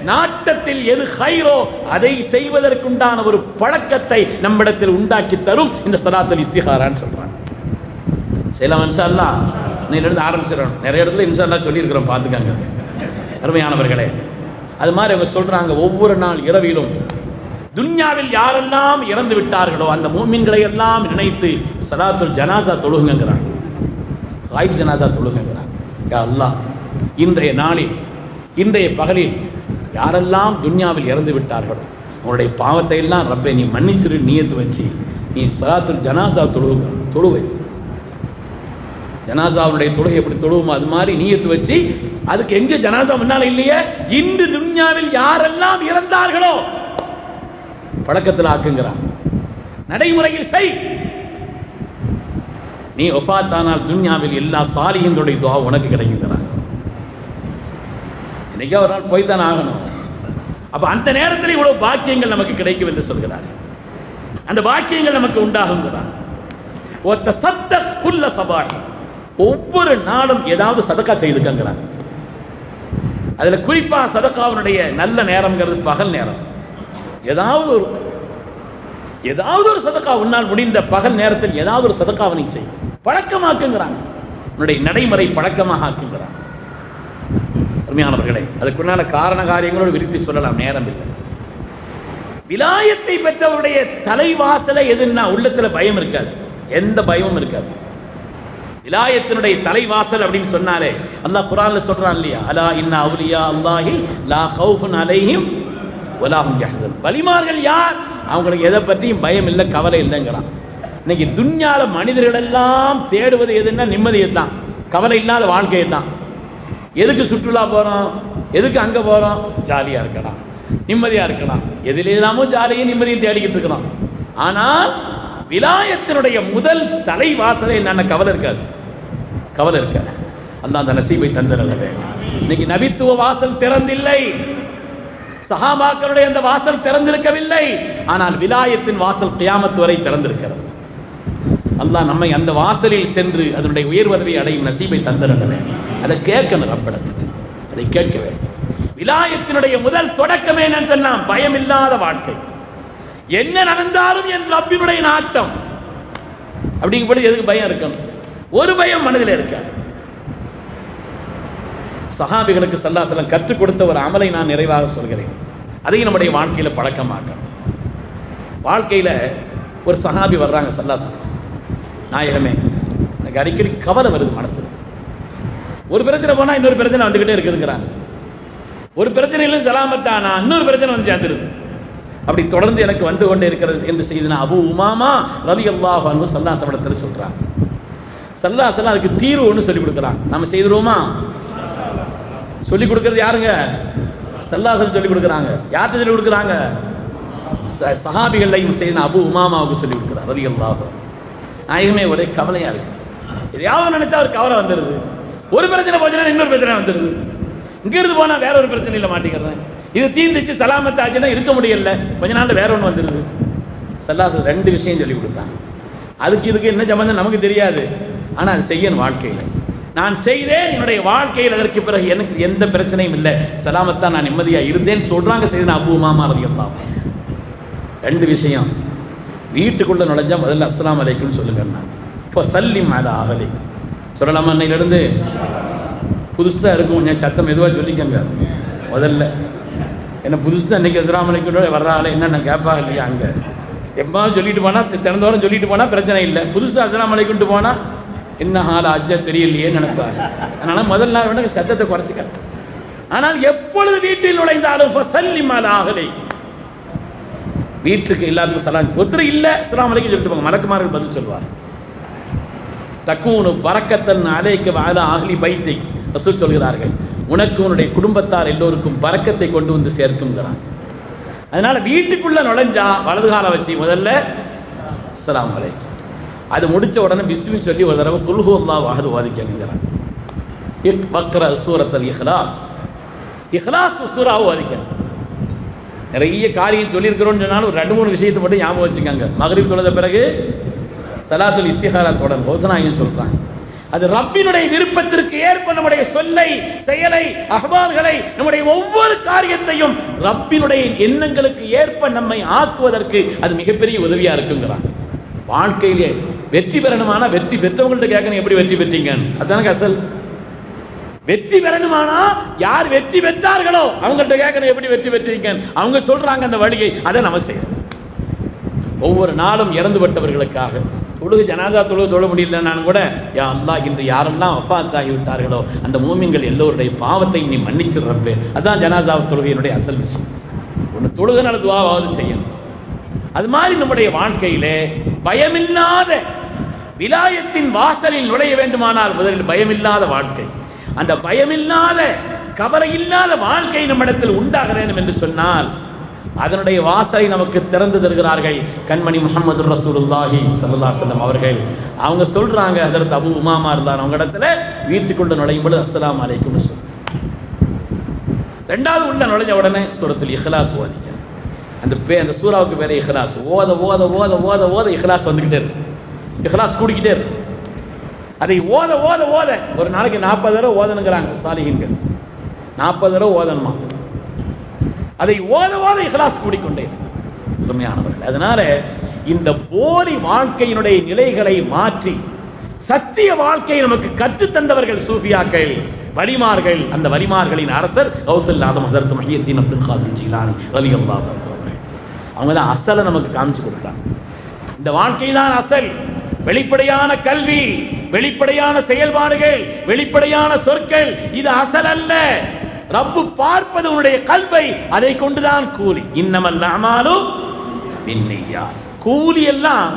நாட்டத்தில் எது ஹைரோ அதை செய்வதற்குண்டான ஒரு பழக்கத்தை நம்மிடத்தில் உண்டாக்கி தரும் இந்த ஸலாத்துல் இஸ்திகாரான்னு சொல்றாங்க. செய்யலாம் இன்ஷா அல்லாஹ். இன்னையிலிருந்து ஆரம்பிச்சிடணும். நிறைய இடத்துல இன்ஷா அல்லாஹ் சொல்லியிருக்கிறோம், பார்த்துக்காங்க அருமையானவர்களே. அது மாதிரி அவங்க சொல்றாங்க, ஒவ்வொரு நாள் இரவிலும் துன்யாவில் யாரெல்லாம் இறந்து விட்டார்களோ அந்த மூமின்களை எல்லாம் நினைத்து ஸலாத்துல் ஜனாஸா தொழுகுங்கிறாங்க. காயிப் ஜனாஸா தொழுகுங்கிறாங்க. யா அல்லாஹ், இன்றைய நாளில், இன்றைய பகலில் யாரெல்லாம் துன்யாவில் இறந்து விட்டார்களோ அவருடைய பாவத்தை எல்லாம் ரப்பே நீ மன்னிச்சிரு நியத்து வச்சு நீ ஸலாத்துல் ஜனாஸா தொழுவை. ஜனாசாவுடைய தொழுகை எப்படி தொழுவோமோ அது மாதிரி நியத்து வச்சு, அதுக்கு எங்க ஜனாசா முன்னால இல்லையே, இன்று துன்யாவில் யாரெல்லாம் இறந்தார்களோ பழக்கத்தில் ஆக்குங்கிறான். நடைமுறையில் செய். நீ ஒஃபாத்தானால் துன்யாவில் எல்லா சாலிஹின்களுடைய துஆ உனக்கு கிடைக்குங்கிறான். இன்னைக்கு ஒரு நாள் போய்தான் ஆகணும். அப்ப அந்த நேரத்தில் இவ்வளவு பாக்கியங்கள் நமக்கு கிடைக்கும் என்று சொல்கிறார். அந்த பாக்கியங்கள் நமக்கு உண்டாகுங்கிறான். ஒத்தசத்தக் குல்ல சபாஹி, ஒவ்வொரு நாளும் ஏதாவது சதக்கா செய்துக்கங்கிறான். அதுல குறிப்பா சதக்காவுடைய நல்ல நேரம்ங்கிறது பகல் நேரம். ஏதாவது ஒரு சதக்கா உன்னால் முடிந்த பகல் நேரத்தில் ஏதாவது ஒரு சதக்காவை நீ செய், பழக்கமாக்குங்கிறாங்க. உன்னுடைய நடைமுறை பழக்கமாக ஆக்குங்கிறாங்க. அருமையானவர்களே, அதுக்குண்டான காரண காரியங்களோடு விரித்து சொல்லலாம், நேரம் இல்லை. விலாயத்தை பெற்றவருடைய தலைவாசல எதுன்னா உள்ளத்துல பயம் இருக்காது, எந்த பயமும் இருக்காது. விலாயத்தினுடைய தலைவாசல் அப்படின்னு சொன்னாலே அல்லாஹ் குர்ஆன்ல சொல்றான் இல்லையா, அலா இன்ன அவுலியா அல்லாஹி லா கௌஃபுன் அலைஹிம் வலா ஹும் யஹ்சன். வலிமார்கள் யார்? அவங்களுக்கு எதை பற்றியும் பயம் இல்லை, கவலை இல்லைங்கிறான். இன்னைக்கு துன்யால மனிதர்கள் எல்லாம் தேடுவது எதுன்னா நிம்மதியை தான், கவலை இல்லாத வாழ்க்கையை தான். எதுக்கு சுற்றுலா போறோம், எதுக்கு அங்க போறோம்? ஜாலியா இருக்கலாம், நிம்மதியா இருக்கலாம். எதில் இல்லாமோ ஜாலியும் நிம்மதியும் தேடிக்கிட்டு இருக்கிறோம். ஆனால் விலாயத்தினுடைய முதல் தலைவாசலை என்னென்ன கவலை இருக்காது, கவலை இருக்காது. அல்லாஹ் அந்த நசீபை தந்திரவே. இன்னைக்கு நபித்துவ வாசல் திறந்தில்லை, சஹாபாக்களுடைய அந்த வாசல் திறந்திருக்கவில்லை. ஆனால் விலாயத்தின் வாசல் கியாமத் வரை திறந்திருக்கிறது. அல்லாஹ் நம்மை அந்த வாசலில் சென்று அதனுடைய உயர்வதவை அடையும் நசீபை தந்திரவே. அதை கேட்கணும் ரப்பிடத்துக்கு, அதை கேட்க வேண்டும். விலாயத்தினுடைய முதல் தொடக்கமே என்னன்னு சொன்னா பயமில்லாத வாழ்க்கை. என்ன நடந்தாலும் என் ரப்பினுடைய நாட்டம். அப்படிங்கும்போது எதுக்கு பயம் இருக்கணும்? ஒரு பயம் மனதில் இருக்காது. சஹாபிகளுக்கு ஸல்லல்லாஹு அலைஹி வஸல்லம் கற்றுக் கொடுத்த ஒரு அமலை நான் நிறைவாக சொல்கிறேன். அதையும் நம்முடைய வாழ்க்கையில் பழக்கமாக்கணும். வாழ்க்கையில் ஒரு சஹாபி வர்றாங்க, ஸல்லல்லாஹு அலைஹி வஸல்லம், நாயகமே எனக்கு அடிக்கடி கவலை வருது மனசு. ஒரு பிரச்சனை போனால் இன்னொரு பிரச்சனை வந்துக்கிட்டே இருக்குதுங்கிறாங்க. ஒரு பிரச்சனையிலும் சலாமத்தானா இன்னொரு பிரச்சனை வந்து சேர்ந்துருது. அப்படி தொடர்ந்து எனக்கு வந்து கொண்டே இருக்கிறது என்று செய்தனா அபூ உமாமா ரலியல்லாஹு அன்ஹு ஸல்லல்லாஹு அலைஹி வஸல்லம் சொல்றாங்க. ஸல்லல்லாஹு அலைஹி வஸல்லம் அதுக்கு தீர்வு ஒன்று சொல்லிக் கொடுக்குறாங்க. நம்ம செய்துருவோமா? சொல்லிக் கொடுக்கறது யாருங்க? ஸல்லல்லாஹு அலைஹி வஸல்லம் சொல்லிக் கொடுக்குறாங்க. யார்கிட்ட சொல்லிக் கொடுக்குறாங்க? சஹாபிகளையும் செய்தனா அபூ உமாமாவுக்கு சொல்லிக் கொடுக்குறாங்க ரலியல்லாஹு. நாயகமே ஒரே கவலையா இருக்கு. எதையாவது நினைச்சா ஒரு கவலை வந்துடுது. ஒரு பிரச்சனை போச்சுன்னா இன்னொரு பிரச்சனை வந்துடுது. இங்கிருந்து போனா வேற ஒரு பிரச்சனையில மாட்டிக்கிறேன். இது தீர்ந்துச்சு சலாமத்தாச்சுன்னா இருக்க முடியல, கொஞ்ச நாள் வேற ஒன்று வந்துடுது. ஸல்லல்லாஹு அலைஹி ரெண்டு விஷயம் சொல்லி கொடுத்தாங்க. அதுக்கு இதுக்கு என்ன சம்பந்தம் நமக்கு தெரியாது, ஆனால் அது செய்யணும் வாழ்க்கையில். நான் செய்தேன், என்னுடைய வாழ்க்கையில் அதற்கு பிறகு எனக்கு எந்த பிரச்சனையும் இல்லை, சலாமத்தான் நான் நிம்மதியாக இருந்தேன்னு சொல்றாங்க செய்தனா அபூ உமாமா ரலியல்லாஹு. ரெண்டு விஷயம். வீட்டுக்குள்ள நுழைஞ்சா முதல்ல அஸ்ஸலாமு அலைக்கும் சொல்லுங்கண்ணா. இப்போ சல்லிம் அலா அஹ்லி சொல்லலாமா? அன்னையிலிருந்து புதுசாக இருக்கும், கொஞ்சம் சத்தம் மெதுவாக சொல்லிக்கங்க முதல்ல. என்ன புதுசாக அன்றைக்கி அஸ்ஸலாமு அலைக்கும் வர்றாங்களே என்னென்ன கேட்பாங்க இல்லையா? அங்கே எப்போது சொல்லிட்டு போனால் திறந்தோரம் சொல்லிட்டு போனால் பிரச்சனை இல்லை. புதுசாக அஸ்ஸலாமு அலைக்கும்ட்டு போனால் என்ன ஹால் ஆச்சா தெரியலையேன்னு நினைப்பாங்க. அதனால் முதல் நாள் வேணும் சத்தத்தை குறைச்சிக்க. ஆனால் எப்பொழுது வீட்டில் நுழைந்தாலும் ஃபஸல்லிம் அலா அஹ்லி, வீட்டுக்கு எல்லாத்துக்கும் சலாம். ஒருத்தர் இல்லை அஸ்ஸலாமு அலைக்கும் சொல்லிட்டு போங்க, மலக்குமார்கள் பதில் சொல்வார். தக்கூனு பரக்கத்தன் அலைக்க வஅலா அஹ்லி பைத்தி, ரசூல் சொல்கிறார்கள், உனக்கு உன்னுடைய குடும்பத்தார் எல்லோருக்கும் பரக்கத்தை கொண்டு வந்து சேர்க்கும்ங்கிறான். அதனால வீட்டுக்குள்ள நுழைஞ்சா வலது காலை வச்சு முதல்ல அஸ்ஸலாமு அலைக்கும், அது முடிச்ச உடனே பிஸ்மி சொல்லி ஒரு தடவை குல் ஹுவல்லாஹு அஹத் ஓதிக்கங்கிறான். வக்ர சூரத்துல் இஹ்லாஸ், இஹ்லாஸ் சூராவை ஓதிக்கணும். நிறைய காரியம் சொல்லியிருக்கிறோன்னு சொன்னாலும் ஒரு 2-3 விஷயத்தை மட்டும் ஞாபகம் வச்சுக்கோங்க. மக்ரிப் தொழுத பிறகு சலாத்துல் இஸ்திகாரா தொடர் ஹோசனாயின்னு சொல்றாங்க. அது ரப்பினுடைய விருப்பத்திற்கு ஏற்ப நம்முடைய சொல்லை, செயலை, அஹ்வால்களை, நம்முடைய ஒவ்வொரு காரியத்தையும் ரப்பினுடைய எண்ணங்களுக்கு ஏற்ப நம்மை ஆக்குவதற்கு அது மிகப்பெரிய உதவியா இருக்குங்கிறாங்க. வாழ்க்கையிலே வெற்றி பெறணுமானா வெற்றி பெற்றவங்கள்ட்ட கேட்கணும் எப்படி வெற்றி பெற்றீங்க, அதுதானே அசல். வெற்றி பெறணுமானா யார் வெற்றி பெற்றார்களோ அவங்கள்ட்ட கேட்கணும் எப்படி வெற்றி பெற்றீங்க. அவங்க சொல்றாங்க அந்த வழியை, அதை நம்ம செய்யணும். ஒவ்வொரு நாளும் இறந்துபட்டவர்களுக்காக தொழுகு, ஜனாதா தொழ முடியலன்னாலும் கூட, யா அல்லாஹ் இன்று யாரெல்லாம் வஃபாத் ஆகிவிட்டார்களோ அந்த மூமின்கள் எல்லோருடைய பாவத்தை நீ மன்னிச்சிடுறப்பே. அதுதான் ஜனாசா தொழுகையினுடைய அசல் விஷயம். ஒன்று தொழுகனால துவாவாவது செய்யணும். அது மாதிரி நம்முடைய வாழ்க்கையிலே பயமில்லாத விலாயத்தின் வாசலில் நுழைய வேண்டுமானால் முதலில் பயமில்லாத வாழ்க்கை, அந்த பயமில்லாத கவலை இல்லாத வாழ்க்கை நம்மிடத்தில் உண்டாக வேண்டும் என்று சொன்னால் அதனுடைய வாசலை நமக்கு திறந்து தருகிறார்கள் கண்மணி முஹம்மது ரசூலுல்லாஹி ஸல்லல்லாஹு அலைஹி வஸல்லம் அவர்கள். அவங்க சொல்றாங்க, ஹஜ்ரத் அபூ உமாமா இருந்தார் அவங்க இடத்துல, வீட்டுக்குள்ள நுழையும் பொழுது அஸ்ஸலாமு அலைக்கும் சொல்றாங்க. ரெண்டாவது உள்ள நுழைஞ்ச உடனே சூரத்துல் இஹ்லாஸ் ஓதிக்க. அந்த சூராவுக்கு பேரே இஹ்லாஸ். ஓத ஓத ஓத ஓத ஓத இஹ்லாஸ் வந்துக்கிட்டே இருக்கு, இஹ்லாஸ் கூடிக்கிட்டே இருக்கு. அதை ஓத ஓத ஓத ஒரு நாளைக்கு 40 தடவை ஓதணுங்கிறாங்க சாலிஹீன்கள். 40 தடவை ஓதணுமா. அதை ஓத ஓத இஹ்லாஸ் கூடிக்கொண்டே உண்மையானவர்கள். அதனால இந்த போலி வாழ்க்கையினுடைய நிலைகளை மாற்றி சத்திய வாழ்க்கையை நமக்கு கற்றுத் தந்தவர்கள் சூஃபியாக்கள், வலிமார்கள். அந்த வலிமார்களின் அரசர் கௌசுல் ஆதம் ஹஜ்ரத் முஹியுத்தீன் அப்துல் காதிர் ஜீலானி ரலியல்லாஹு அன்ஹு. அவங்க தான் அசலை நமக்கு காமிச்சு கொடுத்தாங்க. இந்த வாழ்க்கை தான் அசல், வெளிப்படையான கல்வி, வெளிப்படையான செயல்பாடுகள், வெளிப்படையான சொற்கள் இது அசல் அல்ல. ரப்பு பார்ப்பது உன்னுடைய கல்வை, அதை கொண்டுதான் கூலி. இன்னமல் அமாலு பின்னியா, கூலி எல்லாம்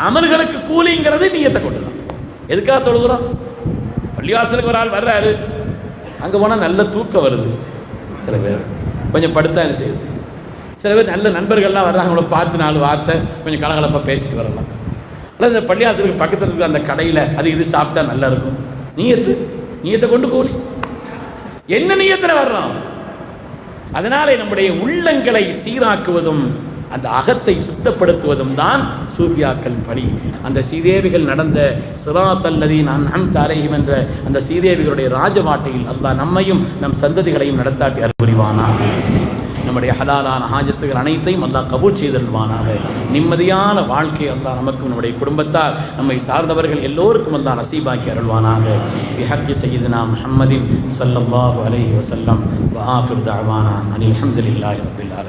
அமல்களுக்கு கூலிங்கிறது நியத்தை கொண்டுதான். எதுக்காக தொழுகிறோம்? பள்ளிவாசலுக்கு ஒரு ஆள் வர்றாரு, அங்கே போனால் நல்ல தூக்கம் வருது, சில பேர் கொஞ்சம் படுத்தா என்ன செய்யுது, சில பேர் நல்ல நண்பர்கள்லாம் வர்றாங்க, அவங்கள பார்த்து 4 வார்த்தை கொஞ்சம் கலகலப்பாக பேசிட்டு வரலாம். அல்லது இந்த பள்ளிவாசலுக்கு பக்கத்தில் இருக்கிற அந்த கடையில் அது இது சாப்பிட்டா நல்லா இருக்கும். நீயத்தை கொண்டு கூலி. என்ன நீயத்தில் வர்றோம்? அதனாலே நம்முடைய உள்ளங்களை சீராக்குவதும் அந்த அகத்தை சுத்தப்படுத்துவதும் தான் சூஃபியாக்கள் பணி. அந்த சீதேவிகள் நடந்த சிராத்தல் லதீன அன்அம்த அலைஹிம் என்ற அந்த சீதேவிகளுடைய ராஜவாட்டையில் அல்லாஹ் நம்மையும் நம் சந்ததிகளையும் நடத்தாட்டி அருள் புரிவானாக. நம்முடைய ஹலாலான ஹாஜத்துகள் அனைத்தையும் அல்லாஹ் கபூல் செய்தருள்வானாக. நிம்மதியான வாழ்க்கை அல்லாஹ் நமக்கும் நம்முடைய குடும்பத்தார் நம்மை சார்ந்தவர்கள் எல்லோருக்கும் அல்லாஹ் நசீபாக்கி அருள்வானாக. பிஹக்கி சய்யிதுனா முஹம்மதின் ஸல்லல்லாஹு அலைஹி வஸல்லம் வ ஆஃபிர் தஅவானா அனில் ஹம்துலில்லாஹி ரப்பில் ஆலமீன்.